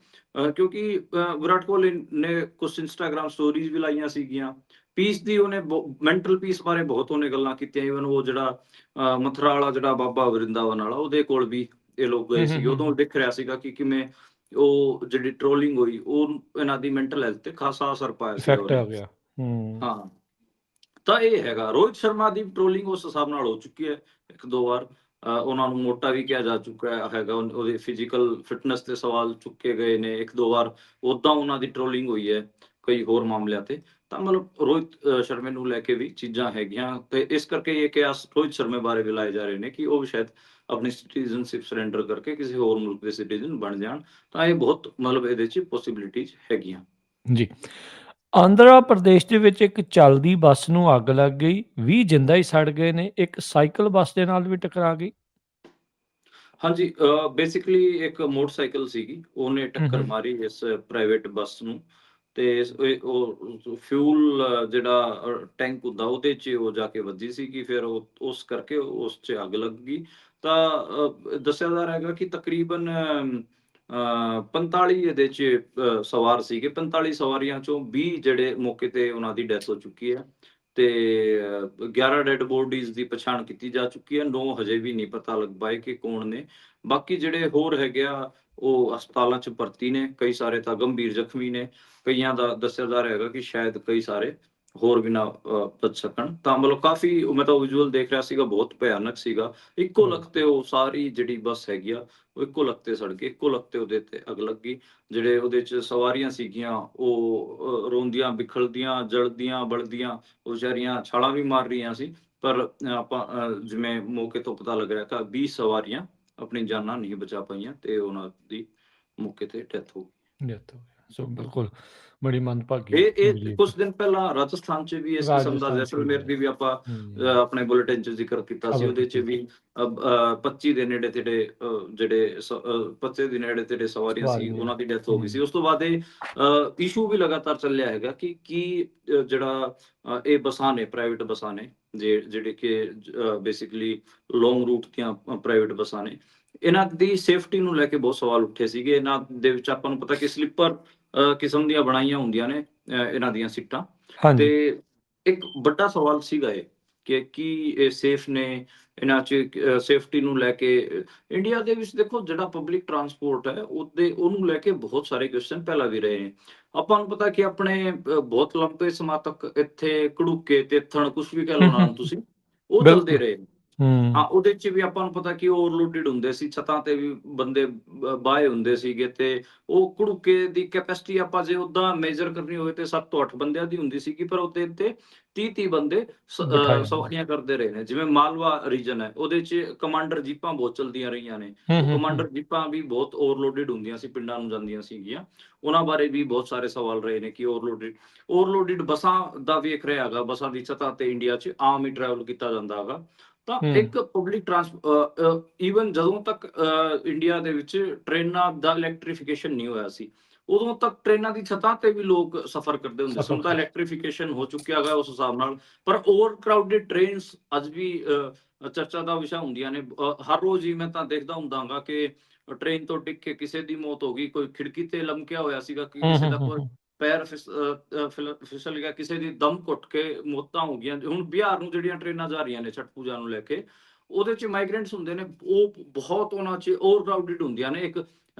ਕਿਉਂਕਿ ਵਿਰਾਟ ਕੋਹਲੀ ਨੇ ਕੁਝ ਇੰਸਟਾਗ੍ਰਾਮ ਸਟੋਰੀਜ਼ ਵੀ ਲਾਈਆਂ ਸੀਗੀਆਂ, ਪੀਸ ਦੀ ਉਹਨੇ ਮੈਂਟਲ ਪੀਸ ਬਾਰੇ ਬਹੁਤ ਉਹਨੇ ਗੱਲਾਂ ਕੀਤੀਆਂ। ਈਵਨ ਉਹ ਜਿਹੜਾ ਮਥੁਰਾ ਵਾਲਾ ਜਿਹੜਾ ਬਾਬਾ ਵਰਿੰਦਾਵਨ ਵਾਲਾ, ਉਹਦੇ ਕੋਲ ਵੀ ਇਹ ਲੋਕ ਗਏ ਸੀਗੇ, ਉਦੋਂ ਦਿਖ ਰਿਹਾ ਸੀਗਾ ਕਿ ਕਿਵੇਂ ਉਹ ਜਿਹੜੀ ਟ੍ਰੋਲਿੰਗ ਹੋਈ ਉਹ ਇਹਨਾਂ ਦੀ ਮੈਂਟਲ ਹੈਲਥ ਤੇ ਖਾਸਾ ਅਸਰ ਪਾਇਆ ਸੀਗਾ ਉਹਨੇ। ਹਾਂ, ਤਾਂ ਇਹ ਹੈਗਾ। ਰੋਹਿਤ ਸ਼ਰਮਾ ਦੀ ਟ੍ਰੋਲਿੰਗ ਉਸ ਹਿਸਾਬ ਨਾਲ ਹੋ ਚੁੱਕੀ ਹੈ ਇੱਕ ਦੋ ਵਾਰ, ਉਹਨਾਂ ਨੂੰ ਮੋਟਾ ਵੀ ਕਿਹਾ ਜਾ ਚੁੱਕਾ ਹੈਗਾ, ਉਹਦੇ ਫਿਜ਼ੀਕਲ ਫਿਟਨੈਸ ਤੇ ਸਵਾਲ ਚੁੱਕੇ ਗਏ ਨੇ ਇੱਕ ਦੋ ਵਾਰ, ਉਦਾਂ ਉਹਨਾਂ ਦੀ ਟ੍ਰੋਲਿੰਗ ਹੋਈ ਹੈ ਕਈ ਹੋਰ ਮਾਮਲਿਆਂ ਤੇ। ਤਾਂ ਮਤਲਬ ਰੋਹਿਤ ਸ਼ਰਮੇ ਨੂੰ ਲੈ ਕੇ ਵੀ ਚੀਜ਼ਾਂ ਹੈਗੀਆਂ, ਤੇ ਇਸ ਕਰਕੇ ਇਹ ਕਿਆਸ ਰੋਹਿਤ ਸ਼ਰਮੇ ਬਾਰੇ ਵੀ ਲਾਏ ਜਾ ਰਹੇ ਨੇ ਕਿ ਉਹ ਵੀ ਸ਼ਾਇਦ ਆਪਣੀ ਸਿਟੀਜ਼ਨਸ਼ਿਪ ਸਰੈਂਡਰ ਕਰਕੇ ਕਿਸੇ ਹੋਰ ਮੁਲਕ ਦੇ ਸਿਟੀਜ਼ਨ ਬਣ ਜਾਣ। ਤਾਂ ਇਹ ਬਹੁਤ ਮਤਲਬ ਇਹਦੇ 'ਚ ਪੋਸੀਬਿਲਿਟੀਜ਼ ਹੈਗੀਆਂ ਜੀ। ਆਂਧਰਾ ਪ੍ਰਦੇਸ਼ ਦੇ ਵਿੱਚ ਇੱਕ ਚੱਲਦੀ ਬੱਸ ਨੂੰ ਅੱਗ ਲੱਗ ਗਈ, 20 ਜਿੰਦਾ ਹੀ ਸੜ ਗਏ ਨੇ, ਇੱਕ ਸਾਈਕਲ ਬੱਸ ਦੇ ਨਾਲ ਵੀ ਟਕਰਾ ਗਈ। ਹਾਂਜੀ, ਬੇਸਿਕਲੀ ਇੱਕ ਮੋਟਰਸਾਈਕਲ ਸੀਗੀ, ਉਹਨੇ ਟੱਕਰ ਮਾਰੀ ਇਸ ਪ੍ਰਾਈਵੇਟ ਬੱਸ ਨੂੰ, ਤੇ ਉਹ ਫਿਊਲ ਜਿਹੜਾ ਟੈਂਕ ਹੁੰਦਾ ਉਹਦੇ 'ਚ ਉਹ ਜਾ ਕੇ ਵੱਜੀ ਸੀਗੀ, ਫਿਰ ਉਸ ਕਰਕੇ ਉਸ 'ਚ ਅੱਗ ਲੱਗ ਗਈ। ਤਾਂ ਦੱਸਿਆ ਜਾ ਰਿਹਾ ਹੈਗਾ ਕਿ ਤਕਰੀਬਨ 45 ਇਹਦੇ 'ਚ ਸਵਾਰ ਸੀਗੇ, 45 ਸਵਾਰੀਆਂ ਚੋਂ 20 ਜਿਹੜੇ ਮੌਕੇ ਤੇ ਉਹਨਾਂ ਦੀ ਡੈਥ ਹੋ ਚੁੱਕੀ ਹੈ, ਤੇ 11 ਡੈਡ ਬੋਡੀਜ਼ ਦੀ ਪਛਾਣ ਕੀਤੀ ਜਾ ਚੁੱਕੀ ਹੈ, 9 ਹਜੇ ਵੀ ਨਹੀਂ ਪਤਾ ਲੱਗ ਪਾਏ ਕਿ ਕੌਣ ਨੇ। ਬਾਕੀ ਜਿਹੜੇ ਹੋਰ ਹੈਗੇ ਆ ਉਹ ਹਸਪਤਾਲਾਂ 'ਚ ਭਰਤੀ ਨੇ, ਕਈ ਸਾਰੇ ਤਾਂ ਗੰਭੀਰ ਜ਼ਖਮੀ ਨੇ, ਕਈਆਂ ਦਾ ਦੱਸਿਆ ਜਾ ਰਿਹਾ ਹੈਗਾ ਕਿ ਸ਼ਾਇਦ ਕਈ ਸਾਰੇ ਹੋਰ ਵੀ ਨਾ ਬਚ ਸਕਣ। ਤਾਂ ਮਤਲਬ ਕਾਫੀ, ਮੈਂ ਤਾਂ ਵਿਜ਼ੂਅਲ ਦੇਖ ਰਿਹਾ ਸੀਗਾ, ਬਹੁਤ ਭਿਆਨਕ ਸੀਗਾ। ਇੱਕੋ ਲੱਖ ਤੇ ਉਹ ਸਾਰੀ ਜਿਹੜੀ ਬੱਸ ਹੈਗੀ ਆ ਉਹ ਇੱਕੋ ਲੱਖ ਤੇ ਸੜ ਗਈ, ਇੱਕੋ ਲੱਖ ਤੇ ਉਹਦੇ ਤੇ ਅੱਗ ਲੱਗੀ। ਜਿਹੜੇ ਉਹਦੇ 'ਚ ਸਵਾਰੀਆਂ ਸੀਗੀਆਂ ਉਹ ਰੋਂਦੀਆਂ ਬਿਖਲਦੀਆਂ ਜਲਦੀਆਂ ਬਲਦੀਆਂ, ਉਹ ਵਿਚਾਰੀਆਂ ਛਾਲਾਂ ਵੀ ਮਾਰ ਰਹੀਆਂ ਸੀ। ਪਰ ਆਪਾਂ ਜਿਵੇਂ ਮੌਕੇ ਤੋਂ ਪਤਾ ਲੱਗ ਰਿਹਾ ਕਿ 20 ਸਵਾਰੀਆਂ ਆਪਣੀ ਜਾਨਾਂ ਨਹੀਂ ਬਚਾ ਪਾਈਆਂ ਤੇ ਉਹਨਾਂ ਦੀ ਮੌਕੇ ਤੇ ਡੈਥ ਹੋ ਗਈ। ਸੋ ਬਿਲਕੁਲ ਬੜੀ ਮੰਦਭਾਗੀ ਇਹ ਕੁਝ ਦਿਨ ਪਹਿਲਾਂ ਰਾਜਸਥਾਨ 'ਚ ਵੀ ਇਸ ਕਿਸਮ ਦਾ, ਜੈਸਲਮੇਰ ਦੀ ਵੀ ਆਪਾਂ ਆਪਣੇ ਬੁਲੇਟਿਨ 'ਚ ਜ਼ਿਕਰ ਕੀਤਾ ਸੀ, ਉਹਦੇ 'ਚ ਵੀ 25 ਦੇ ਨੇੜੇ ਤੇੜੇ ਜਿਹੜੇ 25 ਦੇ ਨੇੜੇ ਤੇੜੇ ਸਵਾਰੀਆਂ ਸੀ, ਉਹਨਾਂ ਦੀ ਡੈਥ ਹੋ ਗਈ ਸੀ। ਉਸ ਤੋਂ ਬਾਅਦ ਇਹ ਇਸ਼ੂ ਵੀ ਲਗਾਤਾਰ ਚੱਲਿਆ ਹੈਗਾ ਕਿ ਜਿਹੜਾ ਇਹ ਬੱਸਾਂ ਨੇ, ਪ੍ਰਾਈਵੇਟ ਬੱਸਾਂ ਨੇ, ਜਿਹੜੇ ਕਿ ਬੇਸਿਕਲੀ ਲੌਂਗ ਰੂਟ ਦੀਆਂ ਪ੍ਰਾਈਵੇਟ ਬੱਸਾਂ ਨੇ, ਇਹਨਾਂ ਦੀ ਸੇਫਟੀ ਨੂੰ ਲੈ ਕੇ ਬਹੁਤ ਸਵਾਲ ਉੱਠੇ ਸੀਗੇ। ਇਹਨਾਂ ਦੇ ਵਿੱਚ ਆਪਾਂ ਨੂੰ ਪਤਾ ਕਿ ਸਲੀਪਰ ਕਿਸਮ ਦੀਆਂ ਬਣਾਈਆਂ ਹੁੰਦੀਆਂ ਨੇ ਇਹਨਾਂ ਦੀਆਂ ਸੀਟਾਂ, ਤੇ ਇੱਕ ਵੱਡਾ ਸਵਾਲ ਸੀਗਾ ਇਹ ਕਿ ਕੀ ਇਹ ਸੇਫ ਨੇ, ਇਹਨਾਂ 'ਚ ਸੇਫਟੀ ਨੂੰ ਲੈ ਕੇ। ਇੰਡੀਆ ਦੇ ਵਿੱਚ ਦੇਖੋ ਜਿਹੜਾ ਪਬਲਿਕ ਟਰਾਂਸਪੋਰਟ ਹੈ ਉਹਨੂੰ ਲੈ ਕੇ ਬਹੁਤ ਸਾਰੇ ਕੁਐਸਚਨ ਪਹਿਲਾਂ ਵੀ ਰਹੇ ਨੇ। ਆਪਾਂ ਨੂੰ ਪਤਾ ਕਿ ਆਪਣੇ ਬਹੁਤ ਲੰਬੇ ਸਮਾਂ ਤੱਕ ਇੱਥੇ ਘੜੂਕੇ ਤੇਥਣ ਕੁਛ ਵੀ ਕਹਿ ਲਓ ਨਾ ਤੁਸੀਂ, ਉਹ ਚੱਲਦੇ ਰਹੇ। ਹਾਂ, ਉਹਦੇ 'ਚ ਵੀ ਆਪਾਂ ਨੂੰ ਪਤਾ ਕਿ ਓਵਰਲੋਡਡ ਹੁੰਦੇ ਸੀ, ਛੱਤਾਂ ਤੇ ਵੀ ਬੰਦੇ ਬਾਹੇ ਹੁੰਦੇ ਸੀਗੇ, ਤੇ ਉਹ ਘੜੂਕੇ ਦੀ ਕੈਪੈਸਿਟੀ ਆਪਾਂ ਜੇ ਓਦਾਂ ਮੇਜਰ ਕਰਨੀ ਹੋਵੇ ਤੇ 7 ਤੋਂ 8 ਬੰਦਿਆਂ ਦੀ ਹੁੰਦੀ ਸੀਗੀ, ਪਰ ਉਹਦੇ ਉੱਤੇ 30 ਬੰਦੇ ਸਵਾਰੀਆਂ ਕਰਦੇ ਰਹੇ ਨੇ। ਜਿਵੇਂ ਮਾਲਵਾ ਰੀਜਨ ਹੈ, ਉਹਦੇ 'ਚ ਕਮਾਂਡਰ ਜੀਪਾਂ ਬਹੁਤ ਚੱਲਦੀਆਂ ਰਹੀਆਂ ਨੇ, ਉਹ ਕਮਾਂਡਰ ਜੀਪਾਂ ਵੀ ਬਹੁਤ ਓਵਰਲੋਡਡ ਹੁੰਦੀਆਂ ਸੀ, ਪਿੰਡਾਂ ਨੂੰ ਜਾਂਦੀਆਂ ਸੀਗੀਆਂ। ਉਹਨਾਂ ਬਾਰੇ ਵੀ ਬਹੁਤ ਸਾਰੇ ਸਵਾਲ ਰਹੇ ਨੇ ਕਿ ਓਵਰਲੋਡਡ ਬੱਸਾਂ ਦਾ ਵੇਖ ਰਿਹਾ ਹੈਗਾ, ਬੱਸਾਂ ਦੀ ਛੱਤਾਂ ਤੇ ਇੰਡੀਆ 'ਚ ਆਮ ਹੀ ਟਰੈਵਲ ਕੀਤਾ ਜਾਂਦਾ ਹੈਗਾ। ਤਾਂ ਇੱਕ ਪਬਲਿਕ ਈਵਨ ਜਦੋਂ ਤੱਕ ਇੰਡੀਆ ਦੇ ਵਿੱਚ ਟ੍ਰੇਨਾਂ ਦਾ ਇਲੈਕਟ੍ਰੀਫਿਕੇਸ਼ਨ ਨਹੀਂ ਹੋਇਆ ਸੀ, ਉਦੋਂ ਤੱਕ ਟ੍ਰੇਨਾਂ ਦੀ ਛੱਤਾਂ ਤੇ ਵੀ ਲੋਕ ਸਫ਼ਰ ਕਰਦੇ ਹੁੰਦੇ ਸੀ। ਹੁਣ ਤਾਂ ਇਲੈਕਟ੍ਰੀਫਿਕੇਸ਼ਨ ਹੋ ਚੁੱਕਿਆ ਹੈਗਾ ਉਸ ਹਿਸਾਬ ਨਾਲ, ਪਰ ਓਵਰ ਕਰਾਊਡਡ ਟ੍ਰੇਨਸ ਅੱਜ ਵੀ ਚਰਚਾ ਦਾ ਵਿਸ਼ਾ ਹੁੰਦੀਆਂ ਨੇ। ਹਰ ਰੋਜ਼ ਹੀ ਮੈਂ ਤਾਂ ਦੇਖਦਾ ਹੁੰਦਾ ਹਾਂ ਕਿ ਟ੍ਰੇਨ ਤੋਂ ਡਿੱਗ ਕੇ ਕਿਸੇ ਦੀ ਮੌਤ ਹੋ ਗਈ, ਕੋਈ ਖਿੜਕੀ ਤੇ ਲਮਕਿਆ ਹੋਇਆ ਸੀਗਾ, ਕਿ ਕਿਸੇ ਦਾ ਕੋਈ ਪੈਰ ਫਿਸਲ ਗਿਆ, ਕਿਸੇ ਦੀ ਦਮ ਘੁੱਟ ਕੇ ਮੌਤਾਂ ਹੋ ਗਈਆਂ। ਹੁਣ ਬਿਹਾਰ ਨੂੰ ਜਿਹੜੀਆਂ ਟ੍ਰੇਨਾਂ ਜਾ ਰਹੀਆਂ ਨੇ ਛਠ ਪੂਜਾ ਨੂੰ ਲੈ ਕੇ, ਉਹਦੇ 'ਚ ਮਾਈਗ੍ਰੈਂਟਸ ਹੁੰਦੇ ਨੇ, ਉਹ ਬਹੁਤ ਉਹਨਾਂ 'ਚ ਓਵਰ ਕਰਾਊਡਡ ਹੁੰਦੀਆਂ ਨੇ। ਇੱਕ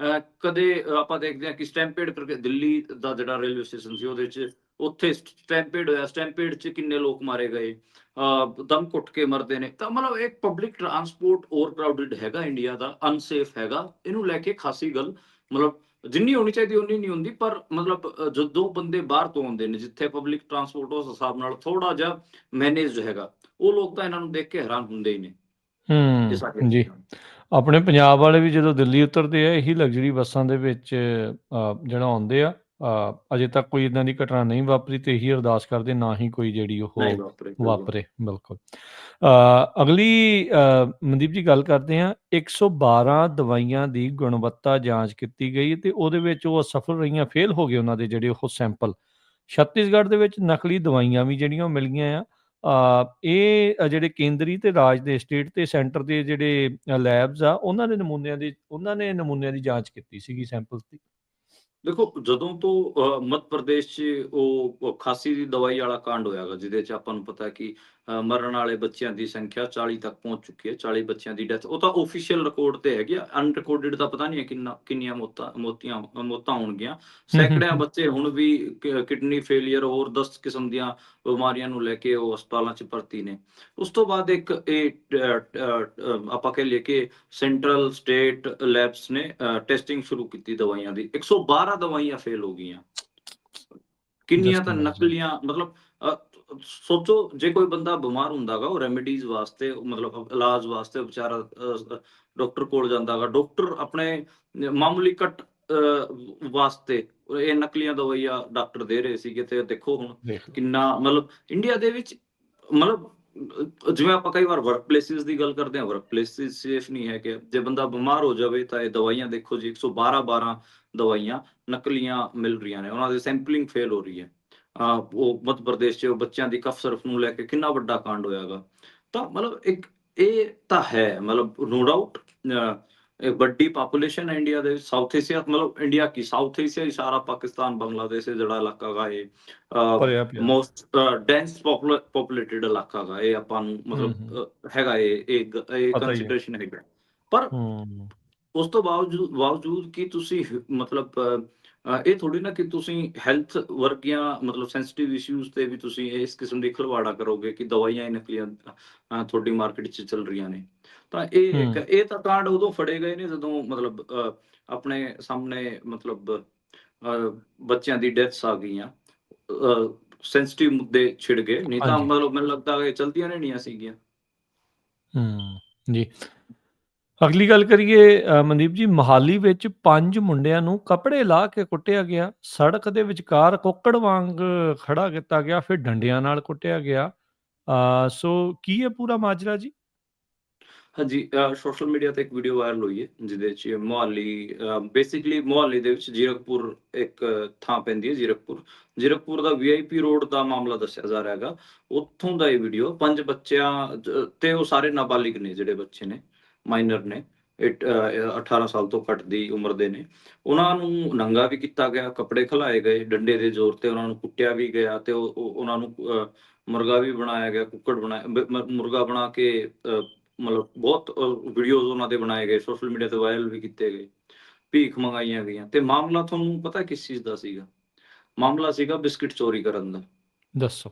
ਕਦੇ ਆਪਾਂ ਦੇਖਦੇ ਹਾਂ ਕਿ ਸਟੈਂਪੇਡ ਕਰਕੇ ਦਿੱਲੀ ਦਾ ਜਿਹੜਾ ਰੇਲਵੇ ਸਟੇਸ਼ਨ ਸੀ ਉਹਦੇ 'ਚ ਉੱਥੇ ਸਟੈਂਪੇਡ ਹੋਇਆ, ਸਟੈਂਪੇਡ 'ਚ ਕਿੰਨੇ ਲੋਕ ਮਾਰੇ ਗਏ, ਦਮ ਘੁੱਟ ਕੇ ਮਰਦੇ ਨੇ। ਤਾਂ ਮਤਲਬ ਇੱਕ ਪਬਲਿਕ ਟਰਾਂਸਪੋਰਟ ਓਵਰ ਕਰਾਊਡਡ ਹੈਗਾ ਇੰਡੀਆ ਦਾ, ਅਨਸੇਫ ਹੈਗਾ। ਇਹਨੂੰ ਲੈ ਕੇ ਖਾਸੀ ਗੱਲ ਮਤਲਬ ਜਿੰਨੀ ਹੋਣੀ ਚਾਹੀਦੀ ਉਨੀ ਨਹੀਂ ਹੁੰਦੀ, ਪਰ ਮਤਲਬ ਜਦੋਂ ਬੰਦੇ ਬਾਹਰ ਤੋਂ ਆਉਂਦੇ ਨੇ ਜਿੱਥੇ ਪਬਲਿਕ ਟਰਾਂਸਪੋਰਟ ਉਸ ਹਿਸਾਬ ਨਾਲ ਥੋੜਾ ਜਿਹਾ ਮੈਨੇਜਡ ਹੈਗਾ, ਉਹ ਲੋਕ ਤਾਂ ਇਹਨਾਂ ਨੂੰ ਦੇਖ ਕੇ ਹੈਰਾਨ ਹੁੰਦੇ ਹੀ ਨੇ। ਇਹ ਸਾਰੀਆਂ ਜੀ ਚੀਜ਼ਾਂ। ਆਪਣੇ ਪੰਜਾਬ ਵਾਲੇ ਵੀ ਜਦੋਂ ਦਿੱਲੀ ਉਤਰਦੇ ਆ ਇਹੀ ਲਗਜ਼ਰੀ ਬੱਸਾਂ ਦੇ ਵਿੱਚ ਜਿਹੜਾ ਆਉਂਦੇ ਆ, ਅਜੇ ਤੱਕ ਕੋਈ ਇਦਾਂ ਦੀ ਘਟਨਾ ਨਹੀਂ ਵਾਪਰੀ ਤੇ ਇਹੀ ਅਰਦਾਸ ਕਰਦੇ ਨਾ ਹੀ ਕੋਈ ਜਿਹੜੀ ਨਹੀਂ ਉਹ ਵਾਪਰੇ ਬਿਲਕੁਲ। ਵਾਪਰੇ। ਬਿਲਕੁਲ। ਅਗਲੀ ਮਨਦੀਪ ਜੀ ਗੱਲ ਕਰਦੇ ਹਾਂ, 112 ਦਵਾਈਆਂ ਦੀ ਗੁਣਵੱਤਾ ਜਾਂਚ ਕੀਤੀ ਗਈ ਤੇ ਉਹਦੇ ਵਿੱਚ ਉਹ ਅਸਫਲ ਰਹੀਆਂ, ਫੇਲ ਹੋ ਗਏ ਉਹਨਾਂ ਦੇ ਜਿਹੜੇ ਉਹ ਸੈਂਪਲ। ਛੱਤੀਸਗੜ੍ਹ ਦੇ ਵਿੱਚ ਨਕਲੀ ਦਵਾਈਆਂ ਵੀ ਜਿਹੜੀਆਂ ਉਹ ਮਿਲੀਆਂ ਆ। ਇਹ ਜਿਹੜੇ ਕੇਂਦਰੀ ਤੇ ਰਾਜ ਦੇ ਸਟੇਟ ਤੇ ਸੈਂਟਰ ਦੇ ਜਿਹੜੇ ਲੈਬਸ ਆ ਉਹਨਾਂ ਨੇ ਨਮੂਨਿਆਂ ਦੀ ਜਾਂਚ ਕੀਤੀ ਸੀਗੀ, ਸੈਂਪਲਸ ਦੀ। ਦੇਖੋ ਜਦੋਂ ਤੋਂ ਮੱਧ ਪ੍ਰਦੇਸ਼ 'ਚ ਉਹ ਖਾਂਸੀ ਦੀ ਦਵਾਈ ਵਾਲਾ ਕਾਂਡ ਹੋਇਆ ਗਾ, ਜਿਹਦੇ 'ਚ ਆਪਾਂ ਨੂੰ ਪਤਾ ਕਿ ਮਰਨ ਵਾਲੇ ਬੱਚਿਆਂ ਦੀ ਸੰਖਿਆ 40 ਤੱਕ ਪਹੁੰਚ ਚੁੱਕੀ ਹੈ, 40 ਬੱਚਿਆਂ ਦੀ ਡੈਥ। ਉਹ ਤਾਂ ਆਫੀਸ਼ੀਅਲ ਰਿਕਾਰਡ ਤੇ ਹੈਗੀ ਆ, ਅਨਰਿਕਾਰਡਡ ਤਾਂ ਪਤਾ ਨਹੀਂ ਹੈ ਕਿੰਨੀਆਂ ਮੌਤਾਂ ਹੋਣਗੀਆਂ। ਸੈਂਕੜਿਆਂ ਬੱਚੇ ਹੁਣ ਵੀ ਕਿਡਨੀ ਫੇਲੀਅਰ ਹੋਰ 10 ਕਿਸਮ ਦੀਆਂ ਬਿਮਾਰੀਆਂ ਨੂੰ ਲੈ ਕੇ ਉਹ ਹਸਪਤਾਲਾਂ 'ਚ ਭਰਤੀ ਨੇ। ਉਸ ਤੋਂ ਬਾਅਦ ਇੱਕ ਆਪਾਂ ਕਹਿ ਲਈਏ ਕਿ ਸੈਂਟਰਲ ਸਟੇਟ ਲੈਬਸ ਨੇ ਟੈਸਟਿੰਗ ਸ਼ੁਰੂ ਕੀਤੀ ਦਵਾਈਆਂ ਦੀ। 112 ਦਵਾਈਆਂ ਫੇਲ ਹੋ ਗਈਆਂ। ਕਿੰਨੀਆਂ ਜਸਟ ਤਾਂ ਇਮੇਜਿਨ। ਨਕਲੀਆਂ, ਮਤਲਬ ਸੋਚੋ ਜੇ ਕੋਈ ਬੰਦਾ ਬਿਮਾਰ ਹੁੰਦਾ ਗਾ, ਉਹ ਰੈਮੇਡੀਜ਼ ਵਾਸਤੇ ਮਤਲਬ ਇਲਾਜ ਵਾਸਤੇ ਵਿਚਾਰਾ ਡਾਕਟਰ ਕੋਲ ਜਾਂਦਾ ਗਾ, ਡਾਕਟਰ ਆਪਣੇ ਮਾਮੂਲੀ ਕੱਟ ਵਾਸਤੇ ਇਹ ਨਕਲੀਆਂ ਦਵਾਈਆਂ ਡਾਕਟਰ ਦੇ ਰਹੇ ਸੀਗੇ। ਤੇ ਦੇਖੋ ਹੁਣ ਦੇਖ ਲਓ। ਕਿੰਨਾ ਮਤਲਬ ਇੰਡੀਆ ਦੇ ਵਿੱਚ ਮਤਲਬ ਜਿਵੇਂ ਆਪਾਂ ਕਈ ਵਾਰ ਵਰਕ ਪਲੇਸਿਸ ਦੀ ਗੱਲ ਕਰਦੇ ਹਾਂ, ਵਰਕ ਪਲੇਸਿਸ ਸੇਫ ਨਹੀਂ ਹੈਗੇ। ਜੇ ਬੰਦਾ ਬਿਮਾਰ ਹੋ ਜਾਵੇ ਤਾਂ ਇਹ ਦਵਾਈਆਂ ਦੇਖੋ ਜੀ, 112 ਦਵਾਈਆਂ ਨਕਲੀਆਂ ਮਿਲ ਰਹੀਆਂ ਨੇ, ਉਹਨਾਂ ਦੀ ਸੈਂਪਲਿੰਗ ਫੇਲ ਹੋ ਰਹੀ ਹੈ। ਉਹ ਮੱਧ ਪ੍ਰਦੇਸ਼ 'ਚ ਬੱਚਿਆਂ ਦੀ ਕਫ ਸਿਰਫ ਨੂੰ ਲੈ ਕੇ ਕਿੰਨਾ ਵੱਡਾ ਕਾਂਡ ਹੋਇਆ ਗਾ। ਤਾਂ ਮਤਲਬ ਇੱਕ ਇਹ ਤਾਂ ਹੈ ਮਤਲਬ ਨੋ ਡਾਊਟ ਇੱਕ ਵੱਡੀ ਪਾਪੂਲੇਸ਼ਨ ਹੈ ਇੰਡੀਆ ਦੇ ਵਿੱਚ। ਸਾਊਥ ਏਸ਼ੀਆ ਮਤਲਬ ਇੰਡੀਆ ਕੀ ਸਾਊਥ ਏਸ਼ੀਆ ਹੀ ਸਾਰਾ ਪਾਕਿਸਤਾਨ ਬਾंग्लादेश ਜਿਹੜਾ ਇਲਾਕਾ ਗਾ ਇਹ ਭਰਿਆ ਪਿਆ। ਮੋਸਟ ਡੈਂਸ ਪੋਪੂਲੇਟਿਡ ਇਲਾਕਾ ਗਾ ਇਹ। ਆਪਾਂ ਨੂੰ ਮਤਲਬ ਹੈਗਾ ਇਹ ਪਤਾ ਹੀ ਹੈ। ਕੰਸੀਡਰੇਸ਼ਨ ਹੈਗਾ। ਪਰ ਉਸ ਤੋਂ ਬਾਵਜੂਦ ਕਿ ਤੁਸੀਂ ਮਤਲਬ ਇਹ ਥੋੜੀ ਨਾ ਕਿ ਤੁਸੀਂ ਹੈਲਥ ਵਰਗੀਆਂ ਮਤਲਬ ਸੈਂਸਿਟਿਵ ਇਸ਼ੂਜ਼ ਤੇ ਵੀ ਤੁਸੀਂ ਇਸ ਕਿਸਮ ਦੀ ਖਿਲਵਾੜਾ ਕਰੋਗੇ ਕਿ ਦਵਾਈਆਂ ਹੀ ਨਕਲੀਆਂ ਤੁਹਾਡੀ ਮਾਰਕੀਟ 'ਚ ਚੱਲ ਰਹੀਆਂ ਨੇ। ਤਾਂ ਇਹ ਤਾਂ ਕਾਂਡ ਉਦੋਂ ਫੜੇ ਗਏ ਨੇ ਜਦੋਂ ਮਤਲਬ ਆਪਣੇ ਸਾਹਮਣੇ ਮਤਲਬ ਬੱਚਿਆਂ ਦੀ ਡੈਥਸ ਆ ਗਈਆਂ, ਸੈਂਸਿਟਿਵ ਮੁੱਦੇ ਛਿੜ ਗਏ। ਨਹੀਂ ਤਾਂ ਹਾਂਜੀ। ਮਤਲਬ ਮੈਨੂੰ ਲੱਗਦਾ ਇਹ ਚਲਦੀਆਂ ਰਹਿਣੀਆਂ ਸੀਗੀਆਂ। ਜੀ। ਅਗਲੀ ਗੱਲ ਕਰੀਏ ਮਨਦੀਪ ਜੀ, ਮੋਹਾਲੀ ਵਿੱਚ 5 ਮੁੰਡਿਆਂ ਨੂੰ ਕੱਪੜੇ ਲਾਹ ਕੇ ਕੁੱਟਿਆ ਗਿਆ, ਸੜਕ ਦੇ ਵਿਚਕਾਰ ਕੁੱਕੜ ਵਾਂਗ ਖੜਾ ਕੀਤਾ ਗਿਆ, ਫਿਰ ਡੰਡਿਆਂ ਨਾਲ ਕੁੱਟਿਆ ਗਿਆ। ਸੋ ਕੀ ਇਹ ਪੂਰਾ ਮਾਜਰਾ ਜੀ? ਹਾਂਜੀ, ਸੋਸ਼ਲ ਮੀਡੀਆ ਤੇ ਇੱਕ ਵੀਡੀਓ ਵਾਇਰਲ ਹੋਈ ਹੈ ਜਿਹਦੇ 'ਚ ਮੁਹਾਲੀ ਬੇਸਿਕਲੀ ਮੁਹਾਲੀ ਦੇ ਵਿੱਚ ਜ਼ੀਰਕਪੁਰ ਇੱਕ ਥਾਂ ਪੈਂਦੀ ਹੈ, ਜ਼ੀਰਕਪੁਰ ਦਾ ਵੀਆਈਪੀ ਰੋਡ ਦਾ ਮਾਮਲਾ ਦੱਸਿਆ ਜਾ ਰਿਹਾ ਹੈਗਾ। ਉੱਥੋਂ ਦਾ ਇਹ ਵੀਡੀਓ 5 ਬੱਚਿਆਂ ਤੇ ਉਹ ਸਾਰੇ ਨਾਬਾਲਿਗ ਨੇ, ਜਿਹੜੇ ਬੱਚੇ ਨੇ ਮਾਈਨਰ ਨੇ, 18 ਸਾਲ ਤੋਂ ਘੱਟ ਦੀ ਉਮਰ ਦੇ ਨੇ। ਉਹਨਾਂ ਨੂੰ ਨੰਗਾ ਵੀ ਕੀਤਾ ਗਿਆ, ਕੱਪੜੇ ਖਿਲਾਏ ਗਏ, ਡੰਡੇ ਦੇ ਜ਼ੋਰ ਤੇ ਉਹਨਾਂ ਨੂੰ ਕੁੱਟਿਆ ਵੀ ਗਿਆ ਤੇ ਉਹਨਾਂ ਨੂੰ ਮੁਰਗਾ ਵੀ ਬਣਾਇਆ ਗਿਆ, ਕੁੱਕੜ ਮੁਰਗਾ ਬਣਾ ਕੇ ਮਤਲਬ ਬਹੁਤ ਵੀਡੀਓਜ਼ ਉਹਨਾਂ ਦੇ ਬਣਾਏ ਗਏ, ਸੋਸ਼ਲ ਮੀਡੀਆ ਤੇ ਵਾਇਰਲ ਵੀ ਕੀਤੇ ਗਏ, ਭੀਖ ਮੰਗਾਈਆਂ ਗਈਆਂ। ਤੇ ਮਾਮਲਾ ਤੁਹਾਨੂੰ ਪਤਾ ਕਿਸ ਚੀਜ਼ ਦਾ ਸੀਗਾ? ਮਾਮਲਾ ਸੀਗਾ ਬਿਸਕਿਟ ਚੋਰੀ ਕਰਨ ਦਾ। ਦੱਸੋ।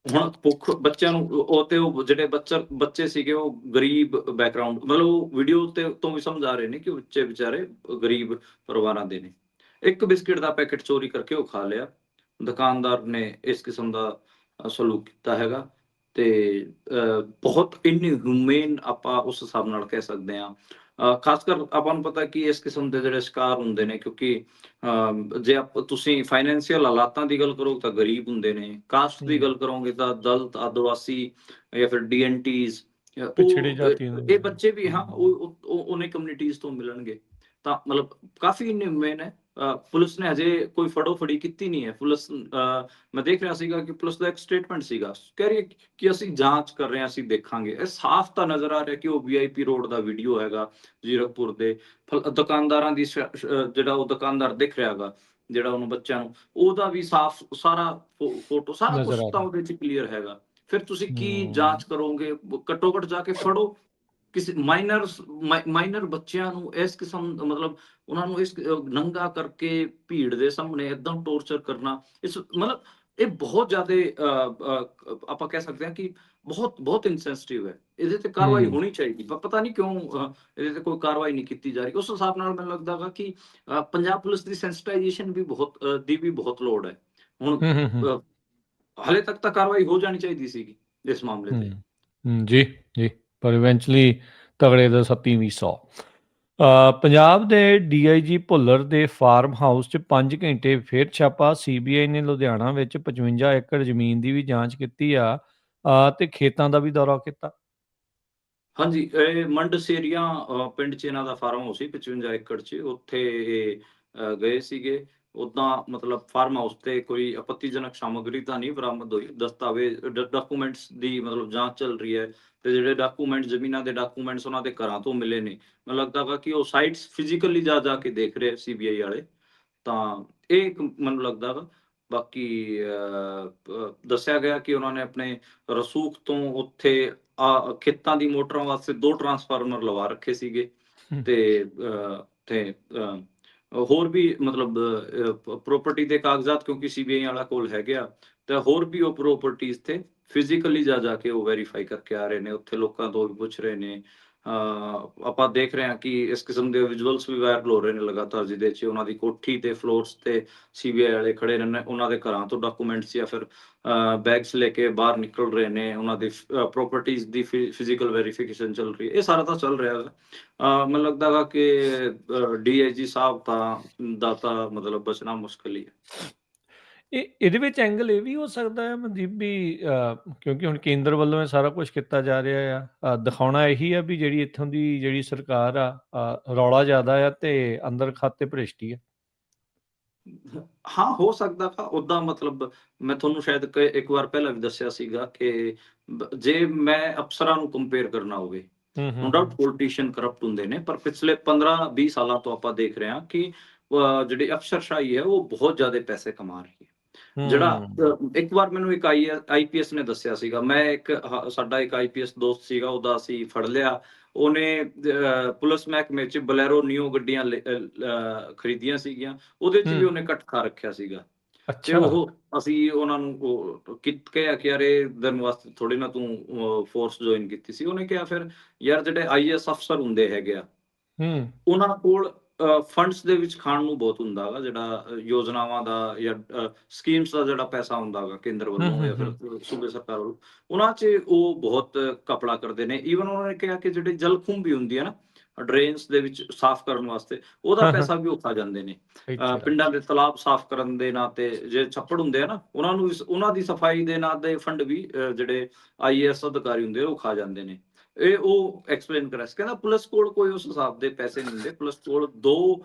ਹੁਣ ਭੁੱਖ ਬੱਚਿਆਂ ਨੂੰ ਉਹ ਜਿਹੜੇ ਬੱਚੇ ਸੀਗੇ ਉਹ ਗਰੀਬ ਬੈਕਗ੍ਰਾਉਂਡ, ਮਤਲਬ ਉਹ ਵੀਡੀਓ ਤੇ ਤੋਂ ਵੀ ਸਮਝ ਆ ਰਹੇ ਨੇ ਕਿ ਬੱਚੇ ਵਿਚਾਰੇ ਗਰੀਬ ਪਰਿਵਾਰਾਂ ਦੇ ਨੇ। ਇੱਕ ਬਿਸਕਿਟ ਦਾ ਪੈਕੇਟ ਚੋਰੀ ਕਰਕੇ ਉਹ ਖਾ ਲਿਆ। ਦੁਕਾਨਦਾਰ ਨੇ ਇਸ ਕਿਸਮ ਦਾ ਸਲੂਕ ਕੀਤਾ ਹੈਗਾ ਤੇ ਬਹੁਤ ਇਨਹਿਊਮੇਨ ਆਪਾਂ ਉਸ ਹਿਸਾਬ ਨਾਲ ਕਹਿ ਸਕਦੇ ਹਾਂ। ਖਾਸ ਕਰ ਆਪਾਂ ਨੂੰ ਪਤਾ ਕਿ ਇਸ ਕਿਸਮ ਦੇ ਜਿਹੜੇ ਸ਼ਿਕਾਰ ਹੁੰਦੇ ਨੇ, ਕਿਉਂਕਿ ਜੇ ਤੁਸੀਂ ਫਾਈਨੈਂਸ਼ੀਅਲ ਹਾਲਾਤਾਂ ਦੀ ਗੱਲ ਕਰੋ ਤਾਂ ਗਰੀਬ ਹੁੰਦੇ ਨੇ, ਕਾਸਟ ਦੀ ਗੱਲ ਕਰੋਗੇ ਤਾਂ ਦਲਿਤ, ਆਦਿਵਾਸੀ ਜਾਂ ਫਿਰ ਡੀਐਨਟੀਜ਼, ਪਿਛੜੇ ਉਹ ਜਾਤੀਆਂ ਦੇ ਇਹ ਵਿੱਚ। ਬੱਚੇ ਵੀ ਹਾਂ ਉਹਨੇ ਕਮਿਊਨਿਟੀਜ਼ ਤੋਂ ਮਿਲਣਗੇ। ਤਾਂ ਮਤਲਬ ਕਾਫੀ ਇਨਹਿਊਮੇਨ ਹੈ। ਪੁਲਿਸ ਨੇ ਹਜੇ ਕੋਈ ਫੜੋ-ਫੜੀ ਕੀਤੀ ਨਹੀਂ ਹੈ। ਪੁਲਿਸ ਮੈਂ ਦੇਖ ਰਿਹਾ ਸੀਗਾ ਕਿ ਪੁਲਿਸ ਦਾ ਇੱਕ ਸਟੇਟਮੈਂਟ ਸੀਗਾ, ਕਹਿ ਰਹੀ ਕਿ ਅਸੀਂ ਜਾਂਚ ਕਰ ਰਹੇ ਹਾਂ, ਅਸੀਂ ਦੇਖਾਂਗੇ। ਇਹ ਸਾਫ਼ ਤਾਂ ਨਜ਼ਰ ਆ ਰਿਹਾ ਕਿ ਉਹ ਵੀਆਈਪੀ ਰੋਡ ਦਾ ਵੀਡੀਓ ਹੈਗਾ, ਜ਼ੀਰਕਪੁਰ ਦੇ ਦੁਕਾਨਦਾਰਾਂ ਦੀ ਜਿਹੜਾ ਉਹ ਦੁਕਾਨਦਾਰ ਦਿਖ ਰਿਹਾ ਹੈਗਾ, ਜਿਹੜਾ ਉਹਨੂੰ ਬੱਚਿਆਂ ਨੂੰ, ਉਹਦਾ ਵੀ ਸਾਫ਼ ਸਾਰਾ ਫੋਟੋ ਸਾਰਾ ਕੁਝ ਨਜ਼ਰ ਆ ਤਾਂ ਰਿਹਾ। ਉਹਦੇ 'ਚ ਕਲੀਅਰ ਹੈਗਾ। ਫਿਰ ਤੁਸੀਂ ਕੀ ਹੂੰ। ਜਾਂਚ ਕਰੋਗੇ? ਘੱਟੋ ਘੱਟ ਜਾ ਕੇ ਫੜੋ। ਕਿਸੇ ਮਾਈਨਰ ਬੱਚਿਆਂ ਨੂੰ ਇਸ ਕਿਸਮ ਦਾ ਮਤਲਬ ਉਹਨਾਂ ਨੂੰ ਇਸ ਨੰਗਾ ਕਰਕੇ ਭੀੜ ਦੇ ਸਾਹਮਣੇ ਏਦਾਂ ਟੌਰਚਰ ਕਰਨਾ, ਇਸ ਮਤਲਬ ਇਹ ਬਹੁਤ ਜ਼ਿਆਦੇ ਆਪਾਂ ਕਹਿ ਸਕਦੇ ਹਾਂ ਕਿ ਬਹੁਤ ਇਨਸੈਂਸਿਟਿਵ ਹੈ। ਇਹਦੇ ਤੇ ਕਾਰਵਾਈ ਹੂੰ, ਹੋਣੀ ਚਾਹੀਦੀ, ਪਤਾ ਨਹੀਂ ਕਿਉਂ ਇਹਦੇ ਤੇ ਕੋਈ ਕਾਰਵਾਈ ਨਹੀਂ ਕੀਤੀ ਜਾ ਰਹੀ। ਉਸ ਹਿਸਾਬ ਨਾਲ ਮੈਨੂੰ ਲੱਗਦਾ ਗਾ ਕਿ ਪੰਜਾਬ ਪੁਲਿਸ ਦੀ ਸੈਂਸਿਟਾਈਜੇਸ਼ਨ ਵੀ ਬਹੁਤ ਲੋੜ ਹੈ। ਹੁਣ ਹੂੰ, ਹੂੰ, ਹੂੰ, ਹਾਲੇ ਤੱਕ ਤਾਂ ਕਾਰਵਾਈ ਹੋ ਜਾਣੀ ਚਾਹੀਦੀ ਸੀਗੀ ਇਸ ਮਾਮਲੇ ਹੂੰ, ਤੇ। ਜੀ, ਜੀ, ਪਰ ਇਵੈਂਚੁਅਲੀ ਤਗੜੇ ਦਾ ਸੱਤੀ ਵੀ 100। ਪੰਜਾਬ ਦੇ ਡੀਆਈਜੀ ਭੁੱਲਰ ਦੇ ਫਾਰਮ ਹਾਊਸ 'ਚ 5 ਘੰਟੇ ਫਿਰ ਛਾਪਾ। ਸੀਬੀਆਈ ਨੇ ਲੁਧਿਆਣਾ ਵਿੱਚ 55 ਏਕੜ ਜ਼ਮੀਨ ਦੀ ਵੀ ਜਾਂਚ ਕੀਤੀ ਆ ਤੇ ਖੇਤਾਂ ਦਾ ਵੀ ਦੌਰਾ ਕੀਤਾ। ਹਾਂਜੀ, ਇਹ ਮੰਡਸੇਰੀਆਂ ਪਿੰਡ 'ਚ ਇਹਨਾਂ ਦਾ ਫਾਰਮ ਹਾਊਸ ਸੀ 55 ਏਕੜ 'ਚ, ਉੱਥੇ ਇਹ ਗਏ ਸੀਗੇ। ਓਦਾਂ ਮਤਲਬ ਫਾਰਮ ਹਾਊਸ ਤੇ ਕੋਈ ਆਪੱਤੀਜਨਕ ਸਾਮੱਗਰੀ ਤਾਂ ਨਹੀਂ ਬਰਾਮਦ ਹੋਈ। ਦਸਤਾਵੇਜ਼ ਡਾਕੂਮੈਂਟਸ ਦੀ ਮਤਲਬ ਜਾਂਚ ਚੱਲ ਰਹੀ ਹੈ ਤੇ ਜਿਹੜੇ ਡਾਕੂਮੈਂਟ ਜ਼ਮੀਨਾਂ ਦੇ ਡਾਕੂਮੈਂਟਸ ਉਹਨਾਂ ਦੇ ਘਰਾਂ ਤੋਂ ਮਿਲੇ ਨੇ। ਮੈਨੂੰ ਲੱਗਦਾ ਗਾ ਕਿ ਉਹ ਸਾਈਟਸ ਫਿਜ਼ੀਕਲੀ ਜਾ ਕੇ ਦੇਖ ਰਹੇ ਸੀਬੀਆਈ ਵਾਲੇ। ਤਾਂ ਇਹ ਇੱਕ ਮੈਨੂੰ ਲੱਗਦਾ ਵਾ। ਬਾਕੀ ਦੱਸਿਆ ਗਿਆ ਕਿ ਉਹਨਾਂ ਨੇ ਆਪਣੇ ਰਸੂਖ ਤੋਂ ਉੱਥੇ ਖੇਤਾਂ ਦੀ ਮੋਟਰਾਂ ਵਾਸਤੇ 2 ਟਰਾਂਸਫਾਰਮਰ ਲਵਾ ਰੱਖੇ ਸੀਗੇ ਹੂੰ, ਤੇ ਹੋਰ ਵੀ ਮਤਲਬ ਪ੍ਰੋਪਰਟੀ ਦੇ ਕਾਗਜ਼ਾਤ ਕਿਉਂਕਿ ਸੀਬੀਆਈ ਵਾਲਾ ਕੋਲ ਹੈਗੇ ਆ, ਤੇ ਹੋਰ ਵੀ ਉਹ ਪ੍ਰੋਪਰਟੀਜ਼ ਤੇ ਫਿਜ਼ੀਕਲੀ ਜਾ ਕੇ ਉਹ ਵੈਰੀਫਾਈ ਕਰਕੇ ਆ ਰਹੇ ਨੇ। ਉੱਥੇ ਲੋਕਾਂ ਤੋਂ ਵੀ ਪੁੱਛ ਰਹੇ ਨੇ। ਆਪਾਂ ਦੇਖ ਰਹੇ ਹਾਂ ਕਿ ਇਸ ਕਿਸਮ ਦੇ ਵਿਜ਼ੂਅਲਸ ਵੀ ਵਾਇਰਲ ਹੋ ਰਹੇ ਨੇ ਲਗਾਤਾਰ, ਜਿਹਦੇ 'ਚ ਉਹਨਾਂ ਦੀ ਕੋਠੀ ਤੇ ਫਲੋਰਸ ਤੇ ਸੀਬੀਆਈ ਵਾਲੇ ਖੜੇ ਨੇ। ਉਹਨਾਂ ਦੇ ਘਰਾਂ ਤੋਂ ਡਾਕੂਮੈਂਟਸ ਜਾਂ ਫਿਰ ਬੈਗਸ ਲੈ ਕੇ ਬਾਹਰ ਨਿਕਲ ਰਹੇ ਨੇ। ਉਹਨਾਂ ਦੀ ਪ੍ਰੋਪਰਟੀਜ਼ ਦੀ ਫਿਜ਼ੀਕਲ ਵੈਰੀਫਿਕੇਸ਼ਨ ਚੱਲ ਰਹੀ ਹੈ। ਇਹ ਸਾਰਾ ਤਾਂ ਚੱਲ ਰਿਹਾ ਹੈ। ਮੈਨੂੰ ਲੱਗਦਾ ਗਾ ਕਿ ਡੀਆਈਜੀ ਸਾਹਿਬ ਦਾ ਤਾਂ ਮਤਲਬ ਬਚਣਾ ਮੁਸ਼ਕਿਲ ਹੀ ਹੈ। ਇਹਦੇ ਵਿੱਚ ਐਂਗਲ ਇਹ ਵੀ ਹੋ ਸਕਦਾ ਹੈ ਮਨਦੀਪ ਵੀ, ਕਿਉਂਕਿ ਹੁਣ ਕੇਂਦਰ ਵੱਲੋਂ ਇਹ ਸਾਰਾ ਕੁਝ ਕੀਤਾ ਜਾ ਰਿਹਾ ਆ, ਦਿਖਾਉਣਾ ਇਹੀ ਆ ਵੀ ਜਿਹੜੀ ਇੱਥੋਂ ਦੀ ਜਿਹੜੀ ਸਰਕਾਰ ਆ, ਰੌਲਾ ਜ਼ਿਆਦਾ ਆ ਤੇ ਅੰਦਰ ਖਾਤੇ ਭ੍ਰਿਸ਼ਟੀ ਆ। ਹਾਂ, ਹੋ ਸਕਦਾ ਵਾ ਓਦਾਂ। ਮਤਲਬ ਮੈਂ ਤੁਹਾਨੂੰ ਸ਼ਾਇਦ ਇੱਕ ਵਾਰ ਪਹਿਲਾਂ ਵੀ ਦੱਸਿਆ ਸੀਗਾ ਕਿ ਜੇ ਮੈਂ ਅਫਸਰਾਂ ਨੂੰ ਕੰਪੇਅਰ ਕਰਨਾ ਹੋਵੇ, ਹੂੰ, ਨੋ ਹੂੰ, ਡਾਊਟ ਹੂੰ, ਪੋਲੀਟੀਸ਼ੀਅਨ ਕਰਪਟ ਹੁੰਦੇ ਨੇ, ਪਰ ਪਿਛਲੇ 15-20 ਸਾਲਾਂ ਤੋਂ ਆਪਾਂ ਦੇਖ ਰਹੇ ਹਾਂ ਕਿ ਜਿਹੜੀ ਅਫਸਰਸ਼ਾਹੀ ਹੈ ਉਹ ਬਹੁਤ ਜ਼ਿਆਦਾ ਪੈਸੇ ਕਮਾ ਰਹੀ ਹੈ। ਜਿਹੜਾ ਹੂੰ, ਇੱਕ ਵਾਰ ਮੈਨੂੰ ਇੱਕ ਆਈਪੀਐਸ ਨੇ ਦੱਸਿਆ ਸੀਗਾ। ਮੈਂ ਸਾਡਾ ਇੱਕ ਆਈਪੀਐਸ ਦੋਸਤ ਸੀਗਾ, ਉਹਦਾ ਅਸੀਂ ਫੜ ਲਿਆ। ਉਹਨੇ ਪੁਲਿਸ ਮਹਿਕਮੇ 'ਚ ਬਲੈਰੋ ਨਿਓ ਗੱਡੀਆਂ ਖਰੀਦੀਆਂ ਸੀਗੀਆਂ। ਉਹਦੇ 'ਚ ਵੀ ਹੂੰ, ਉਹਨੇ ਕੱਟ ਖਾ ਰੱਖਿਆ ਸੀਗਾ। ਤੇ ਅੱਛਾ, ਅਸੀਂ ਉਹਨਾਂ ਨੂੰ ਕਿਹਾ ਕਿ ਯਾਰ ਇਹ ਦਿਨ ਵਾਸਤੇ ਥੋੜੀ ਨਾ ਤੂੰ ਫੋਰਸ ਜੁਆਇਨ ਕੀਤੀ ਸੀ। ਉਹਨੇ ਕਿਹਾ ਫਿਰ ਯਾਰ ਜਿਹੜੇ ਆਈਐਸ ਅਫਸਰ ਹੁੰਦੇ ਹੈਗੇ ਆ, ਹੂੰ, ਉਹਨਾਂ ਕੋਲ ਫੰਡਸ ਦੇ ਵਿੱਚ ਖਾਣ ਨੂੰ ਬਹੁਤ ਹੁੰਦਾ ਵਾ, ਜਿਹੜਾ ਯੋਜਨਾਵਾਂ ਦਾ ਜਾਂ ਸਕੀਮਸ ਦਾ ਜਿਹੜਾ ਪੈਸਾ ਹੁੰਦਾ ਵਾ ਕੇਂਦਰ ਹੂੰ, ਵੱਲੋਂ ਹੂੰ, ਜਾਂ ਫਿਰ ਹੂੰ, ਸੂਬੇ ਸਰਕਾਰ ਵੱਲੋਂ, ਉਹਨਾਂ 'ਚ ਉਹ ਬਹੁਤ ਘਪਲਾ ਕਰਦੇ ਨੇ। ਈਵਨ ਉਹਨਾਂ ਨੇ ਕਿਹਾ ਕਿ ਜਿਹੜੇ ਜਲਕੁੰਭ ਵੀ ਹੁੰਦੀ ਹੈ ਨਾ, ਡਰੇਨਸ ਦੇ ਵਿੱਚ ਸਾਫ਼ ਕਰਨ ਵਾਸਤੇ, ਉਹਦਾ ਹਾਂ, ਹਾਂ, ਪੈਸਾ ਵੀ ਉਹ ਖਾ ਜਾਂਦੇ ਨੇ। ਇੱਥੇ ਆ। ਪਿੰਡਾਂ ਦੇ ਤਾਲਾਬ ਸਾਫ਼ ਕਰਨ ਦੇ ਨਾਂ ਤੇ ਜੇ ਛੱਪੜ ਹੁੰਦੇ ਆ ਨਾ, ਉਹਨਾਂ ਨੂੰ ਉਹਨਾਂ ਦੀ ਸਫਾਈ ਦੇ ਨਾਂ ਦੇ ਫੰਡ ਵੀ ਜਿਹੜੇ ਆਈਏਐਸ ਅਧਿਕਾਰੀ ਹੁੰਦੇ ਆ ਉਹ ਖਾ ਜਾਂਦੇ ਨੇ। ਇਹ ਉਹ ਐਕਸਪਲੇਨ ਕਰਿਆ ਸੀ। ਕਹਿੰਦਾ ਪੁਲਿਸ ਕੋਲ ਕੋਈ ਉਸ ਹਿਸਾਬ ਦੇ ਪੈਸੇ ਨਹੀਂ ਹੁੰਦੇ। ਪੁਲਿਸ ਕੋਲ 2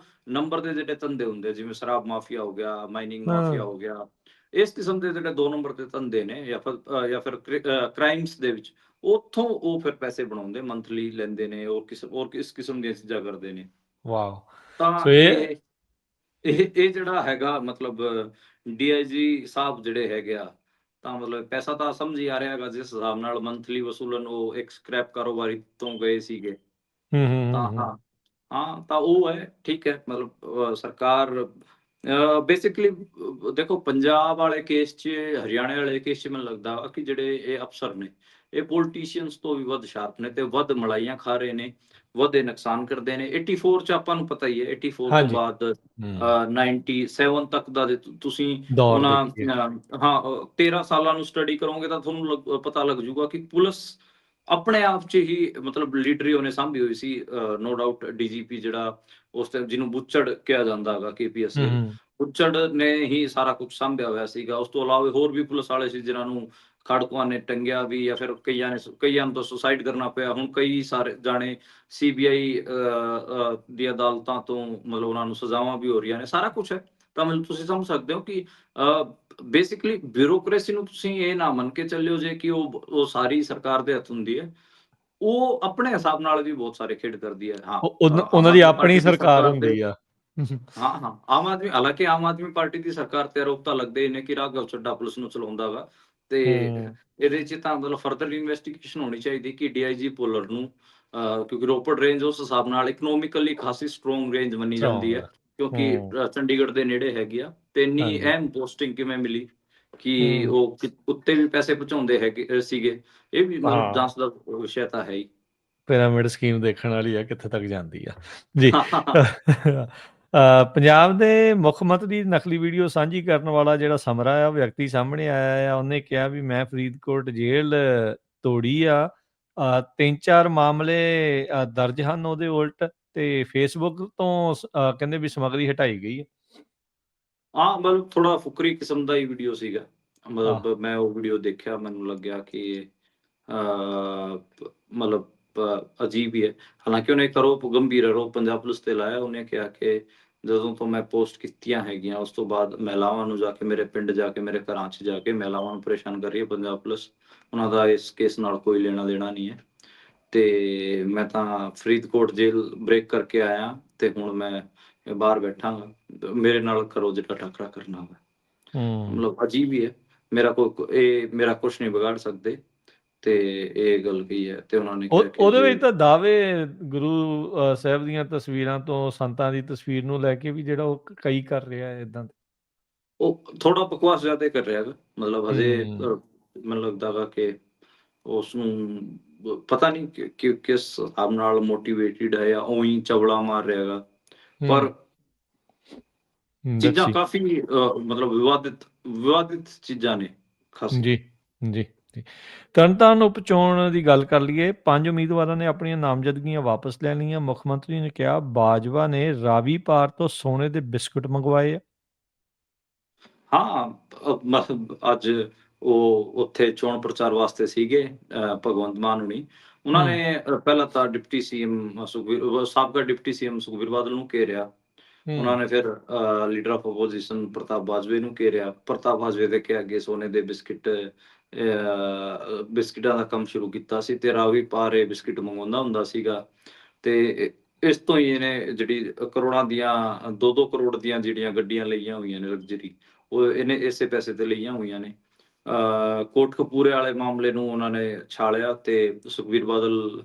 ਨੰਬਰ ਦੇ ਜਿਹੜੇ ਧੰਦੇ ਹੁੰਦੇ, ਜਿਵੇਂ ਸ਼ਰਾਬ ਮਾਫੀਆ ਹੋ ਗਿਆ, ਮਾਈਨਿੰਗ ਹਾਂ, ਮਾਫੀਆ ਹੋ ਗਿਆ। ਇਸ ਕਿਸਮ ਦੇ ਜਿਹੜੇ 2 ਨੰਬਰ ਦੇ ਧੰਦੇ ਨੇ ਜਾਂ ਫਿਰ ਕ੍ਰਾਈਮਸ ਦੇ ਵਿੱਚ, ਉੱਥੋਂ ਉਹ ਫਿਰ ਪੈਸੇ ਬਣਾਉਂਦੇ, ਮੰਥਲੀ ਲੈਂਦੇ ਨੇ, ਔਰ ਕਿਸ ਕਿਸਮ ਦੀਆਂ ਚੀਜ਼ਾਂ ਕਰਦੇ ਨੇ। ਵਾਓ। ਤਾਂ ਸੋ ਇਹ ਇਹ ਜਿਹੜਾ ਹੈਗਾ ਮਤਲਬ ਡੀਆਈਜੀ ਸਾਹਿਬ ਜਿਹੜੇ ਹੈਗੇ ਆ, ਤਾਂ ਮਤਲਬ ਪੈਸਾ ਤਾਂ ਸਮਝ ਹੀ ਆ ਰਿਹਾ ਹੈਗਾ ਜਿਸ ਹਿਸਾਬ ਨਾਲ ਮੰਥਲੀ ਵਸੂਲਣ ਉਹ ਇੱਕ ਸਕ੍ਰੈਪ ਕਾਰੋਬਾਰੀ ਤੋਂ ਗਏ ਸੀਗੇ। ਹੂੰ, ਹੂੰ, ਹੂੰ, ਤਾਂ ਹੂੰ, ਹਾਂ, ਹਾਂ ਤਾਂ ਉਹ ਹੈ, ਠੀਕ ਹੈ। ਮਤਲਬ ਸਰਕਾਰ ਬੇਸਿਕਲੀ ਦੇਖੋ, ਪੰਜਾਬ ਵਾਲੇ ਕੇਸ 'ਚ, ਹਰਿਆਣੇ ਵਾਲੇ ਕੇਸ 'ਚ ਮੈਨੂੰ ਲੱਗਦਾ ਵਾ ਕਿ ਜਿਹੜੇ ਇਹ ਅਫਸਰ ਨੇ, ਇਹ ਪੋਲੀਟੀਸ਼ੀਅਨਸ ਤੋਂ ਵੀ ਵੱਧ ਸ਼ਾਰਪ ਨੇ ਤੇ ਵੱਧ ਮਲਾਈਆਂ ਖਾ ਰਹੇ ਨੇ, ਵੱਧ ਇਹ ਨੁਕਸਾਨ ਕਰਦੇ ਨੇ। 84 'ਚ ਆਪਾਂ ਨੂੰ ਪਤਾ ਹੀ ਹੈ, 84 ਤੋਂ ਹਾਂਜੀ, ਬਾਅਦ ਹੂੰ, 97 ਤੱਕ ਦਾ ਜੇ ਤੁਸੀਂ ਦੌਰ ਉਹਨਾਂ ਦੇਖੀਏ। 13 ਸਾਲਾਂ ਨੂੰ ਸਟੱਡੀ ਕਰੋਗੇ ਤਾਂ ਤੁਹਾਨੂੰ ਪਤਾ ਲੱਗ ਜੂਗਾ ਕਿ ਪੁਲਿਸ ਆਪਣੇ ਆਪ 'ਚ ਹੀ ਮਤਲਬ ਲੀਡਰੀ ਉਹਨੇ ਸਾਂਭੀ ਹੋਈ ਸੀ। ਨੋ ਡਾਊਟ ਡੀਜੀਪੀ ਜਿਹੜਾ ਉਸ ਟਾਈਮ, ਜਿਹਨੂੰ ਬੁੱਚੜ ਕਿਹਾ ਜਾਂਦਾ ਹੈਗਾ ਕੇਪੀਐਸਸੀ ਹੂੰ, ਵੱਲੋਂ, ਹੂੰ, ਬੁੱਚੜ ਨੇ ਹੀ ਸਾਰਾ ਕੁਝ ਸਾਂਭਿਆ ਹੋਇਆ ਸੀਗਾ। ਉਸ ਤੋਂ ਇਲਾਵਾ ਹੋਰ ਵੀ ਪੁਲਿਸ ਵਾਲੇ ਸੀ ਜਿਨ੍ਹਾਂ ਨੂੰ ਖਾੜਕੂਆਂ ਨੇ ਟੰਗਿਆ ਵੀ, ਜਾਂ ਫਿਰ ਕਈਆਂ ਨੂੰ ਤਾਂ ਸੁਸਾਈਡ ਕਰਨਾ ਪਿਆ। ਹੁਣ ਕਈ ਸਾਰੇ ਜਾਣੇ ਸੀਬੀਆਈ ਦੀ ਅਦਾਲਤਾਂ ਤੋਂ ਮਤਲਬ ਉਹਨਾਂ ਨੂੰ ਸਜ਼ਾਵਾਂ ਵੀ ਹੋ ਰਹੀਆਂ ਨੇ, ਸਾਰਾ ਕੁਝ ਹੈ। ਤਾਂ ਮਤਲਬ ਤੁਸੀਂ ਸਮਝ ਸਕਦੇ ਹੋ ਕਿ ਬੇਸਿਕਲੀ ਬਿਊਰੋਕ੍ਰੇਸੀ ਨੂੰ ਤੁਸੀਂ ਇਹ ਨਾ ਮੰਨ ਕੇ ਚੱਲਿਓ ਜੇ ਕਿ ਉਹ ਸਾਰੀ ਸਰਕਾਰ ਦੇ ਹੱਥ ਹੁੰਦੀ ਹੈ। ਉਹ ਆਪਣੇ ਹਿਸਾਬ ਨਾਲ ਵੀ ਬਹੁਤ ਸਾਰੇ ਖੇਡ ਕਰਦੀ ਹੈ। ਹਾਂ, ਆਮ ਉਹਨਾਂ ਦੀ ਆਦਮੀ ਆਪਣੀ ਪਾਰਟੀ ਦੀ ਸਰਕਾਰ ਸਰਕਾਰ ਤੇ, ਹੁੰਦੀ ਆ। ਹਾਂ, ਹਾਂ, ਹਾਲਾਂਕਿ ਆਮ ਆਦਮੀ ਪਾਰਟੀ ਦੀ ਸਰਕਾਰ ਤੇ ਆਰੋਪ ਤਾਂ ਲੱਗਦੇ ਨੇ ਕਿ ਰਾਘਵ ਚੱਡਾ ਪੁਲਿਸ ਨੂੰ ਚਲਾਉਂਦਾ ਵਾ। ਤੇ ਹੂੰ, ਇਹਦੇ 'ਚ ਤਾਂ ਮਤਲਬ ਫਰਦਰ ਇਨਵੈਸਟੀਗੇਸ਼ਨ ਹੋਣੀ ਚਾਹੀਦੀ ਕਿ ਡੀਆਈਜੀ ਭੁੱਲਰ ਨੂੰ ਕਿਉਂਕਿ ਰੋਪੜ ਰੇਂਜ ਉਸ ਹਿਸਾਬ ਨਾਲ ਇਕਨੋਮਿਕਲੀ ਖਾਸੀ ਸਟਰੋਂਗ ਰੇਂਜ ਮੰਨੀ ਜਾਂਦੀ ਸਟਰੋਂਗ ਹੈ, ਆ। ਕਿਉਂਕਿ ਹੂੰ, ਚੰਡੀਗੜ੍ਹ ਦੇ ਨੇੜੇ ਹੈਗੀ ਆ, ਤੇ ਇੰਨੀ ਹਾਂਜੀ। ਅਹਿਮ ਪੋਸਟਿੰਗ ਕਿਵੇਂ ਮਿਲੀ ਕਿ ਹੂੰ, ਉਹ ਉੱਤੇ ਵੀ ਪੈਸੇ ਪਹੁੰਚਾਉਂਦੇ ਹੈਗੇ ਸੀਗੇ। ਇਹ ਵੀ ਮਤਲਬ ਹਾਂ। ਜਾਂਚ ਦਾ ਵਿਸ਼ਾ ਤਾਂ ਹੈ ਹੀ। ਪਿਰਾਮਿਡ ਸਕੀਮ ਦੇਖਣ ਵਾਲੀ ਆ, ਕਿੱਥੇ ਤੱਕ ਜਾਂਦੀ ਆ। ਜੀ। ਪੰਜਾਬ ਦੇ ਮੁੱਖ ਮੰਤਰੀ ਦੀ ਨਕਲੀ ਵੀਡੀਓ ਸਾਂਝੀ ਕਰਨ ਵਾਲਾ ਜਿਹੜਾ ਸਮਰਾ ਆ, ਵਿਅਕਤੀ ਸਾਹਮਣੇ ਆਇਆ ਆ, ਉਹਨੇ ਕਿਹਾ ਵੀ ਮੈਂ ਫਰੀਦਕੋਟ ਜੇਲ੍ਹ ਤੋੜੀ ਆ। 3-4 ਮਾਮਲੇ ਦਰਜ ਹਨ ਉਹਦੇ ਉਲਟ, ਤੇ ਫੇਸਬੁੱਕ ਤੋਂ ਕਹਿੰਦੇ ਵੀ ਸਮੱਗਰੀ ਹਟਾਈ ਗਈ ਹੈ। ਹਾਂ, ਮਤਲਬ ਥੋੜਾ ਫੁਕਰੀ ਕਿਸਮ ਦਾ ਹੀ ਵੀਡੀਓ ਸੀਗਾ। ਆਹ, ਮਤਲਬ ਮੈਂ ਉਹ ਵੀਡੀਓ ਦੇਖਿਆ, ਮੈਨੂੰ ਲੱਗਿਆ ਕਿ ਮਤਲਬ ਅਜੀਬ ਹੀ ਹੈ। ਹਾਲਾਂਕਿ ਉਹਨੇ ਇੱਕ ਆਰੋਪ, ਗੰਭੀਰ ਆਰੋਪ ਪੰਜਾਬ ਪੁਲਿਸ ਤੇ ਲਾਇਆ। ਉਹਨੇ ਕਿਹਾ ਕਿ ਜਦੋਂ ਤੋਂ ਮੈਂ ਪੋਸਟ ਕੀਤੀਆਂ ਹੈਗੀਆਂ, ਉਸ ਤੋਂ ਬਾਅਦ ਮਹਿਲਾਵਾਂ ਨੂੰ ਜਾ ਕੇ, ਮੇਰੇ ਪਿੰਡ ਜਾ ਕੇ, ਮੇਰੇ ਘਰਾਂ 'ਚ ਜਾ ਕੇ ਮਹਿਲਾਵਾਂ ਨੂੰ ਪਰੇਸ਼ਾਨ ਕਰ ਰਹੀ ਹੈ ਪੰਜਾਬ ਪੁਲਿਸ। ਉਹਨਾਂ ਦਾ ਇਸ ਕੇਸ ਨਾਲ ਕੋਈ ਲੈਣਾ ਦੇਣਾ ਨਹੀਂ ਹੈ, ਤੇ ਮੈਂ ਤਾਂ ਫਰੀਦਕੋਟ ਜੇਲ੍ਹ ਬ੍ਰੇਕ ਕਰਕੇ ਆਇਆ, ਤੇ ਹੁਣ ਮੈਂ ਬਾਹਰ ਬੈਠਾ ਗਾ, ਮੇਰੇ ਨਾਲ ਕਰੋ ਜਿਹੜਾ ਟਾਕਰਾ ਕਰਨਾ ਵਾ। ਹੂੰ। ਮਤਲਬ ਅਜੀਬ ਹੀ ਹੈ। ਇਹ ਮੇਰਾ ਕੁਛ ਨਹੀਂ ਵਿਗਾੜ ਸਕਦੇ, ਤੇ ਇਹ ਗੱਲ ਕਹੀ ਹੈ, ਤੇ ਉਹਨਾਂ ਨੇ ਕਿਹਾ ਕਿ ਉਹਦੇ ਜੇ ਵਿੱਚ ਤਾਂ ਦਾਅਵੇ ਗੁਰੂ ਸਾਹਿਬ ਦੀਆਂ ਤਸਵੀਰਾਂ ਤੋਂ, ਸੰਤਾਂ ਦੀ ਤਸਵੀਰ ਨੂੰ ਲੈ ਕੇ ਵੀ ਜਿਹੜਾ ਉਹ ਕਈ ਕਰ ਰਿਹਾ ਹੈ ਇਦਾਂ। ਉਹ ਥੋੜਾ ਬਕਵਾਸ ਜ਼ਿਆਦਾ ਕਰ ਰਿਹਾ ਹੈਗਾ। ਮਤਲਬ ਹਜੇ ਹੂੰ, ਮੈਨੂੰ ਲੱਗਦਾ ਵਾ ਕਿ ਉਸ ਨੂੰ ਪਤਾ ਨਹੀਂ ਕਿ ਕਿਸ ਹਿਸਾਬ ਨਾਲ ਮੋਟੀਵੇਟਿਡ ਹੈ, ਜਾਂ ਉਹੀ ਚਵਲਾ ਮਾਰ ਰਿਹਾ ਹੈਗਾ। ਹੂੰ, ਪਰ ਚੀਜ਼ਾਂ ਦੱਸੀ। ਕਾਫੀ ਮਤਲਬ ਵਿਵਾਦਿਤ ਚੀਜ਼ਾਂ ਨੇ ਖਾਸੀ। ਜੀ, ਜੀ, ਜੀ। ਤਰਨਤਾਰਨ ਉਪ ਚੋਣ ਦੀ ਗੱਲ ਕਰ ਲਈਏ। 5 ਉਮੀਦਵਾਰਾਂ ਨੇ ਆਪਣੀਆਂ ਨਾਮਜ਼ਦਗੀਆਂ ਵਾਪਸ ਲੈ ਲਈਆਂ। ਮੁੱਖ ਮੰਤਰੀ ਨੇ ਕਿਹਾ ਬਾਜਵਾ ਨੇ ਰਾਵੀ ਪਾਰ ਤੋਂ ਸੋਨੇ ਦੇ ਬਿਸਕੁਟ ਮੰਗਵਾਏ ਆ। ਹਾਂ, ਮਤਲਬ ਅੱਜ ਉਹ ਉੱਥੇ ਚੋਣ ਪ੍ਰਚਾਰ ਵਾਸਤੇ ਸੀਗੇ, ਭਗਵੰਤ ਮਾਨ ਹੁਣੀ। ਉਹਨਾਂ ਹੂੰ, ਨੇ ਪਹਿਲਾਂ ਤਾਂ ਡਿਪਟੀ ਸੀਐਮ ਸਾਬਕਾ ਡਿਪਟੀ ਸੀਐਮ ਸੁਖਬੀਰ ਬਾਦਲ ਨੂੰ ਘੇਰਿਆ। ਉਹਨਾਂ ਹੂੰ, ਨੇ ਫਿਰ ਲੀਡਰ ਆਫ ਆਪੋਜੀਸ਼ਨ ਪ੍ਰਤਾਪ ਬਾਜਵੇ ਨੂੰ ਘੇਰਿਆ। ਪ੍ਰਤਾਪ ਬਾਜਵੇ ਦੇ ਕੇ ਅੱਗੇ ਸੋਨੇ ਦੇ ਬਿਸਕਿਟਾਂ ਦਾ ਕੰਮ ਸ਼ੁਰੂ ਕੀਤਾ ਸੀ, ਤੇ ਰਾਵੀ ਪਾਰ ਇਹ ਬਿਸਕਿਟ ਮੰਗਵਾਉਂਦਾ ਹੁੰਦਾ ਸੀਗਾ। ਤੇ ਇਸ ਤੋਂ ਹੀ ਇਹਨੇ ਜਿਹੜੀ ਕਰੋੜਾਂ ਦੀਆਂ, 2-2 ਕਰੋੜ ਦੀਆਂ ਜਿਹੜੀਆਂ ਗੱਡੀਆਂ ਲਈਆਂ ਹੋਈਆਂ ਨੇ ਲਗਜ਼ਰੀ, ਉਹ ਇਹਨੇ ਇਸੇ ਪੈਸੇ ਤੇ ਲਈਆਂ ਹੋਈਆਂ ਨੇ। ਕੋਟਕਪੂਰੇ ਵਾਲੇ ਮਾਮਲੇ ਨੂੰ ਉਹਨਾਂ ਨੇ ਛਾਲਿਆ, ਤੇ ਸੁਖਬੀਰ ਬਾਦਲ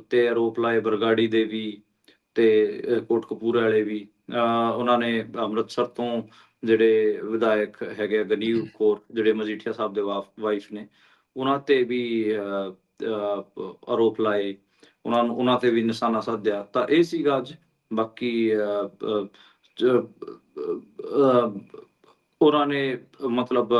ਤੇ ਆਰੋਪ ਲਾਏ, ਬਰਗਾੜੀ ਦੇ ਵੀ, ਤੇ ਕੋਟਕਪੂਰੇ ਵਾਲੇ ਵੀ। ਉਹਨਾਂ ਨੇ ਅੰਮ੍ਰਿਤਸਰ ਤੋਂ ਜਿਹੜੇ ਵਿਧਾਇਕ ਹੈਗੇ ਆ, ਗਨੀਵ ਕੌਰ, ਜਿਹੜੇ ਮਜੀਠੀਆ ਸਾਹਿਬ ਦੇ ਵਾਈਫ ਨੇ, ਉਹਨਾਂ ਤੇ ਵੀ ਆਰੋਪ ਲਾਏ। ਉਹਨਾਂ ਤੇ ਵੀ ਨਿਸ਼ਾਨਾ ਸਾਧਿਆ। ਤਾਂ ਇਹ ਸੀਗਾ ਅੱਜ। ਬਾਕੀ ਉਹਨਾਂ ਨੇ ਮਤਲਬ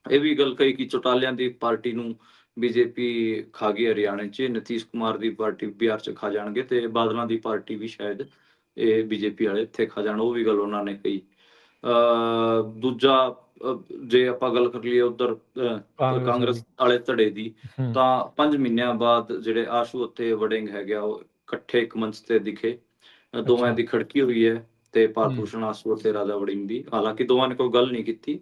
ਇਹ ਵੀ ਗੱਲ ਕਹੀ ਕਿ ਚੌਟਾਲਿਆਂ ਦੀ ਪਾਰਟੀ ਨੂੰ ਬੀਜੇਪੀ ਖਾ ਗਈ ਹਰਿਆਣੇ 'ਚ, ਨਿਤੀਸ਼ ਕੁਮਾਰ ਦੀ ਪਾਰਟੀ ਬਿਹਾਰ 'ਚ ਖਾ ਜਾਣਗੇ, ਤੇ ਬਾਦਲਾਂ ਦੀ ਪਾਰਟੀ ਵੀ ਸ਼ਾਇਦ ਇਹ ਬੀਜੇਪੀ ਵਾਲੇ ਇੱਥੇ ਖਾ ਜਾਣ। ਉਹ ਵੀ ਗੱਲ ਉਹਨਾਂ ਨੇ ਕਹੀ। ਦੂਜਾ, ਜੇ ਆਪਾਂ ਗੱਲ ਕਰ ਲਈਏ ਉੱਧਰ ਕਾਂਗਰਸ ਵਾਲੀ। ਕਾਂਗਰਸ ਵਾਲੇ ਧੜੇ ਦੀ, ਹੂੰ, ਤਾਂ 5 ਮਹੀਨਿਆਂ ਬਾਅਦ ਜਿਹੜੇ ਆਸ਼ੂ ਅਤੇ ਵੜਿੰਗ ਹੈਗੇ ਆ, ਉਹ ਇਕੱਠੇ ਇੱਕ ਮੰਚ ਤੇ ਦਿਖੇ। ਦੋਵਾਂ ਅੱਛਾ। ਦੀ ਖੜਕੀ ਹੋਈ ਹੈ, ਤੇ ਭਾਰਤ ਹੂੰ। ਭੂਸ਼ਣ ਆਸ਼ੂ ਅਤੇ ਰਾਜਾ ਵੜਿੰਗ ਦੀ। ਹਾਲਾਂਕਿ ਦੋਵਾਂ ਨੇ ਕੋਈ ਗੱਲ ਨਹੀਂ ਕੀਤੀ।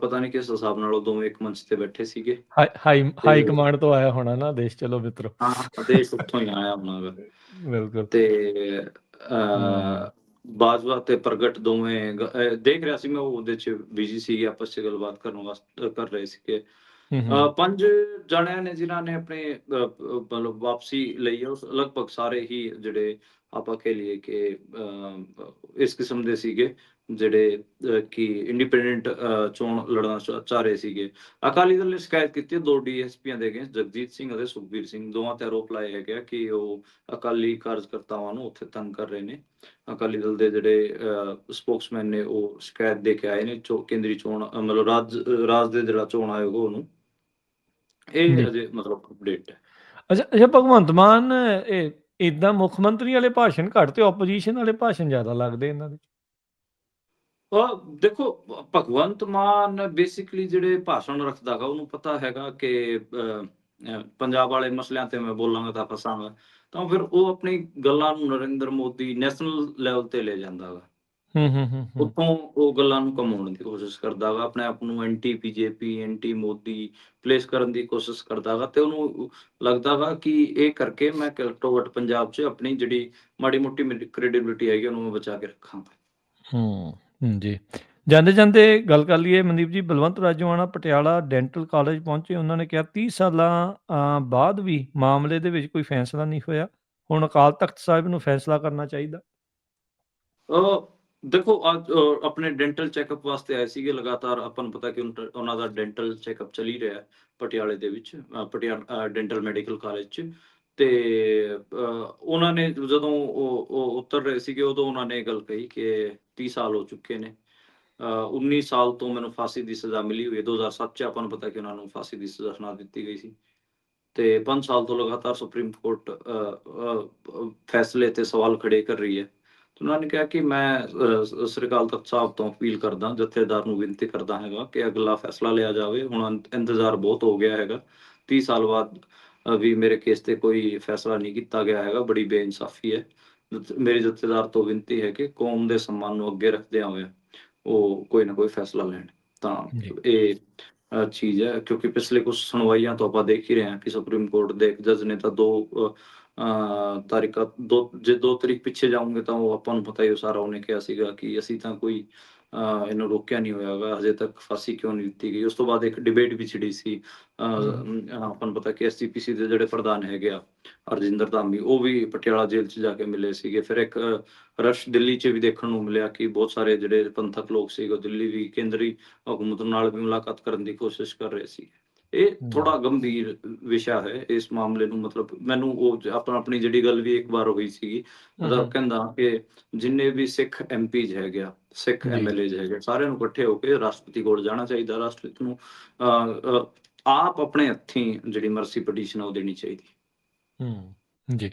ਪਤਾ ਨਹੀਂ ਕਿਸ ਹਿਸਾਬ ਨਾਲ ਉਹ ਦੋਵੇਂ ਇੱਕ ਮੰਚ ਤੇ ਬੈਠੇ ਸੀਗੇ। ਤੇ ਹਾਈ ਕਮਾਂਡ ਤੋਂ ਆਇਆ ਹੋਣਾ ਨਾ ਆਦੇਸ਼, ਚਲੋ ਮਿੱਤਰੋ। ਹਾਂ, ਆਦੇਸ਼ ਉੱਥੋਂ ਹੀ ਆਇਆ ਹੋਣਾ ਗਾ। ਬਿਲਕੁਲ। ਤੇ ਹੂੰ, ਬਾਜਵਾ ਤੇ ਪ੍ਰਗਟ ਦੋਵੇਂ ਦੇਖ ਰਿਹਾ ਸੀ ਮੈਂ, ਉਹ ਉਹਦੇ 'ਚ ਬਿਜ਼ੀ ਸੀਗੇ, ਆਪਸ 'ਚ ਗੱਲਬਾਤ ਕਰ ਰਹੇ ਸੀਗੇ। ਹੂੰ, ਹੂੰ, 5 ਜਣਿਆਂ ਨੇ ਜਿਨ੍ਹਾਂ ਨੇ ਆਪਣੇ ਮਤਲਬ ਵਾਪਸੀ ਲਈ ਹੈ, ਉਸ ਲਗਭਗ ਸਾਰੇ ਹੀ ਜਿਹੜੇ ਆਪਾਂ ਕਹਿ ਲਈਏ ਕਿ ਇਸ ਕਿਸਮ ਦੇ ਸੀਗੇ, ਜਿਹੜੇ ਕਿ ਇੰਡੀਪੈਂਡੈਂਟ ਚੋਣ ਲੜਨਾ ਚਾਹ ਰਹੇ ਸੀਗੇ। ਅਕਾਲੀ ਦਲ ਨੇ ਸ਼ਿਕਾਇਤ ਕੀਤੀ ਹੈ 2 ਡੀਐਸਪੀਆਂ ਦੇ ਅਗੇਂਸਟ, ਜਗਜੀਤ ਸਿੰਘ ਅਤੇ ਸੁਖਬੀਰ ਸਿੰਘ। ਦੋਵਾਂ ਤੇ ਆਰੋਪ ਲਾਏ ਹੈਗੇ ਆ ਕਿ ਉਹ ਅਕਾਲੀ ਕਾਰਜਕਰਤਾਵਾਂ ਨੂੰ ਉੱਥੇ ਤੰਗ ਕਰ ਰਹੇ ਨੇ। ਅਕਾਲੀ ਦਲ ਦੇ ਜਿਹੜੇ ਸਪੋਕਸਮੈਨ ਨੇ, ਉਹ ਸ਼ਿਕਾਇਤ ਦੇ ਕੇ ਆਏ ਨੇ ਕੇਂਦਰੀ ਚੋਣ ਮਤਲਬ ਰਾਜ ਦੇ ਜਿਹੜਾ ਚੋਣ ਆਯੋਗ ਉਹਨੂੰ। ਇਹ ਜੀ। ਅਜੇ ਮਤਲਬ ਅਪਡੇਟ ਹੈ। ਅੱਛਾ, ਅੱਛਾ, ਭਗਵੰਤ ਮਾਨ ਇਹ ਏਦਾਂ ਮੁੱਖ ਮੰਤਰੀ ਵਾਲੇ ਭਾਸ਼ਣ ਘੱਟ ਤੇ ਆਪੋਜੀਸ਼ਨ ਵਾਲੇ ਭਾਸ਼ਣ ਜ਼ਿਆਦਾ ਲੱਗਦੇ ਇਹਨਾਂ ਦੇ। ਦੇਖੋ, ਭਗਵੰਤ ਮਾਨ ਬੇਸਿਕਲੀ ਜਿਹੜੇ ਭਾਸ਼ਣ ਰੱਖਦਾ ਗਾ, ਉਹਨੂੰ ਪਤਾ ਹੈਗਾ ਕਿ ਪੰਜਾਬ ਵਾਲੇ ਮਸਲਿਆਂ ਤੇ ਮੈਂ ਬੋਲਾਂਗਾ ਤਾਂ ਫਸਾਂਗਾ। ਤਾਂ ਫਿਰ ਉਹ ਆਪਣੀ ਗੱਲਾਂ ਨੂੰ ਨਰਿੰਦਰ ਮੋਦੀ ਨੈਸ਼ਨਲ ਲੈਵਲ ਤੇ ਲੈ ਜਾਂਦਾ ਗਾ। ਹੂੰ, ਹੂੰ, ਹੂੰ, ਹੂੰ। ਉੱਥੋਂ ਉਹ ਗੱਲਾਂ ਨੂੰ ਘੁਮਾਉਣ ਦੀ ਕੋਸ਼ਿਸ਼ ਕਰਦਾ ਵਾ, ਆਪਣੇ ਆਪ ਨੂੰ anti BJP, anti Modi place ਕਰਨ ਦੀ ਕੋਸ਼ਿਸ਼ ਕਰਦਾ ਵਾ, ਤੇ ਉਹਨੂੰ ਲੱਗਦਾ ਵਾ ਕਿ ਇਹ ਕਰਕੇ ਮੈਂ ਘੱਟੋ ਘੱਟ ਪੰਜਾਬ 'ਚ ਆਪਣੀ ਜਿਹੜੀ ਮਾੜੀ ਮੋਟੀ ਮੇਰੀ ਕ੍ਰੈਡੀਬਿਲਿਟੀ ਹੈਗੀ, ਉਹਨੂੰ ਮੈਂ ਬਚਾ ਕੇ ਰੱਖਾਂਗਾ। ਹੂੰ, ਜੀ। ਜਾਂਦੇ ਜਾਂਦੇ ਗੱਲ ਕਰ ਲਈਏ ਮਨਦੀਪ ਜੀ, ਬਲਵੰਤ ਰਾਜੋਆਣਾ ਪਟਿਆਲਾ ਡੈਂਟਲ ਕਾਲਜ ਪਹੁੰਚੇ। ਉਹਨਾਂ ਨੇ ਕਿਹਾ 30 ਸਾਲਾਂ ਬਾਅਦ ਵੀ ਮਾਮਲੇ ਦੇ ਵਿੱਚ ਕੋਈ ਫੈਸਲਾ ਨਹੀਂ ਹੋਇਆ, ਹੁਣ ਅਕਾਲ ਤਖਤ ਸਾਹਿਬ ਨੂੰ ਫੈਸਲਾ ਕਰਨਾ ਚਾਹੀਦਾ। ਦੇਖੋ ਅੱਜ ਆਪਣੇ ਡੈਂਟਲ ਚੈੱਕਅਪ ਵਾਸਤੇ ਆਏ ਸੀਗੇ ਲਗਾਤਾਰ। ਆਪਾਂ ਨੂੰ ਪਤਾ ਕਿ ਉਹਨਾਂ ਦਾ ਡੈਂਟਲ ਚੈੱਕਅਪ ਚੱਲ ਹੀ ਰਿਹਾ ਹੈ ਪਟਿਆਲੇ ਦੇ ਵਿੱਚ, ਪਟਿਆਲਾ ਡੈਂਟਲ ਮੈਡੀਕਲ ਕਾਲਜ 'ਚ। ਤੇ ਉਹਨਾਂ ਨੇ ਜਦੋਂ ਉਹ ਉਤਰ ਰਹੇ ਸੀਗੇ, ਉਦੋਂ ਉਹਨਾਂ ਨੇ ਇਹ ਗੱਲ ਕਹੀ ਕਿ 30 ਸਾਲ ਹੋ ਚੁੱਕੇ ਨੇ। 19 ਸਾਲ ਤੋਂ ਮੈਨੂੰ ਫਾਂਸੀ ਦੀ ਸਜ਼ਾ ਮਿਲੀ ਹੋਈ ਹੈ। 2007 'ਚ ਆਪਾਂ ਨੂੰ ਪਤਾ ਕਿ ਉਹਨਾਂ ਨੂੰ ਫਾਂਸੀ ਦੀ ਸਜ਼ਾ ਸੁਣਾ ਦਿੱਤੀ ਗਈ ਸੀ। ਤੇ 5 ਸਾਲ ਤੋਂ ਲਗਾਤਾਰ ਸੁਪਰੀਮ ਕੋਰਟ ਫੈਸਲੇ ਤੇ ਸਵਾਲ ਖੜੇ ਕਰ ਰਹੀ ਹੈ। ਤੇ ਉਹਨਾਂ ਨੇ ਕਿਹਾ ਕਿ ਮੈਂ ਸ੍ਰੀ ਅਕਾਲ ਤਖ਼ਤ ਸਾਹਿਬ ਤੋਂ ਅਪੀਲ ਕਰਦਾ, ਜਥੇਦਾਰ ਨੂੰ ਬੇਨਤੀ ਕਰਦਾ ਹੈਗਾ ਕਿ ਅਗਲਾ ਫੈਸਲਾ ਲਿਆ ਜਾਵੇ। ਹੁਣ ਇੰਤਜ਼ਾਰ ਬਹੁਤ ਹੋ ਗਿਆ ਹੈਗਾ। 30 ਸਾਲ ਬਾਅਦ ਵੀ ਮੇਰੇ ਕੇਸ ਤੇ ਕੋਈ ਫੈਸਲਾ ਨਹੀਂ ਕੀਤਾ ਗਿਆ ਹੈਗਾ, ਬੜੀ ਬੇਇਨਸਾਫੀ ਹੈ। ਮੇਰੇ ਜਥੇਦਾਰ ਤੋਂ ਬੇਨਤੀ ਹੈ ਕਿ ਕੌਮ ਦੇ ਸਨਮਾਨ ਨੂੰ ਅੱਗੇ ਰੱਖਦਿਆਂ ਹੋਇਆ ਉਹ ਕੋਈ ਨਾ ਕੋਈ ਫੈਸਲਾ ਲੈਣ। ਤਾਂ ਜੀ ਇਹ ਚੀਜ਼ ਹੈ, ਕਿਉਂਕਿ ਪਿਛਲੇ ਕੁਛ ਸੁਣਵਾਈਆਂ ਤੋਂ ਆਪਾਂ ਦੇਖ ਹੀ ਰਹੇ ਹਾਂ ਕਿ ਸੁਪਰੀਮ ਕੋਰਟ ਦੇ ਇੱਕ ਜੱਜ ਨੇ ਤਾਂ 2 ਤਾਰੀਖਾਂ, 2 ਤਰੀਕ ਪਿੱਛੇ ਜਾਓਗੇ ਤਾਂ ਉਹ ਆਪਾਂ ਨੂੰ ਪਤਾ ਹੀ ਉਹ ਸਾਰਾ ਉਹਨੇ ਕਿਹਾ ਸੀਗਾ ਕਿ ਅਸੀਂ ਤਾਂ ਕੋਈ ਇਹਨੂੰ ਰੋਕਿਆ ਨਹੀਂ ਹੋਇਆ ਹੈਗਾ, ਹਜੇ ਤੱਕ ਫਾਂਸੀ ਕਿਉਂ ਨਹੀਂ ਦਿੱਤੀ ਗਈ। ਉਸ ਤੋਂ ਬਾਅਦ ਇੱਕ ਡਿਬੇਟ ਵੀ ਛਿੜੀ ਸੀ। ਆਪਾਂ ਨੂੰ ਪਤਾ ਕਿ ਐਸਜੀਪੀਸੀ ਦੇ ਜਿਹੜੇ ਪ੍ਰਧਾਨ ਹੈਗੇ ਆ ਹਰਜਿੰਦਰ ਧਾਮੀ, ਉਹ ਵੀ ਪਟਿਆਲਾ ਜੇਲ੍ਹ 'ਚ ਜਾ ਕੇ ਮਿਲੇ ਸੀਗੇ। ਫਿਰ ਇੱਕ ਰਸ਼ ਦਿੱਲੀ 'ਚ ਵੀ ਦੇਖਣ ਨੂੰ ਮਿਲਿਆ ਕਿ ਬਹੁਤ ਸਾਰੇ ਜਿਹੜੇ ਪੰਥਕ ਲੋਕ ਸੀਗੇ, ਉਹ ਦਿੱਲੀ ਵੀ ਕੇਂਦਰੀ ਹਕੂਮਤ ਨਾਲ ਵੀ ਮੁਲਾਕਾਤ ਕਰਨ ਦੀ ਕੋਸ਼ਿਸ਼ ਕਰ ਰਹੇ ਸੀ। ਇਹ ਥੋੜਾ ਗੰਭੀਰ ਵਿਸ਼ਾ ਹੈ। ਇਸ ਮਾਮਲੇ ਨੂੰ ਮਤਲਬ ਮੈਨੂੰ ਉਹ ਆਪਣੀ ਜਿਹੜੀ ਗੱਲ ਵੀ ਇੱਕ ਵਾਰ ਹੋਈ ਸੀਗੀ, ਮਤਲਬ ਕਹਿੰਦਾ ਕਿ ਜਿੰਨੇ ਵੀ ਸਿੱਖ ਐਮਪੀਜ਼ ਹੈਗੇ ਆ, ਸਿੱਖ ਜੀ ਐਮਐਲਏਜ਼ ਹੈਗੇ, ਸਾਰਿਆਂ ਨੂੰ ਇਕੱਠੇ ਹੋ ਕੇ ਰਾਸ਼ਟਰਪਤੀ ਕੋਲ ਜਾਣਾ ਚਾਹੀਦਾ। ਰਾਸ਼ਟਰਪਤੀ ਨੂੰ ਆਪ ਆਪਣੇ ਹੱਥੀਂ ਜਿਹੜੀ ਮਰਸੀ ਪਟੀਸ਼ਨ ਆ ਉਹ ਦੇਣੀ ਚਾਹੀਦੀ। ਜੀ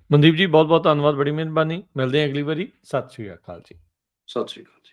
ਮਨਦੀਪ ਜੀ, ਬਹੁਤ ਬਹੁਤ ਧੰਨਵਾਦ, ਬੜੀ ਮਿਹਰਬਾਨੀ। ਮਿਲਦੇ ਹਾਂ ਅਗਲੀ ਵਾਰੀ। ਸਤਿ ਸ਼੍ਰੀ ਅਕਾਲ ਜੀ। ਸਤਿ ਸ਼੍ਰੀ ਅਕਾਲ ਜੀ।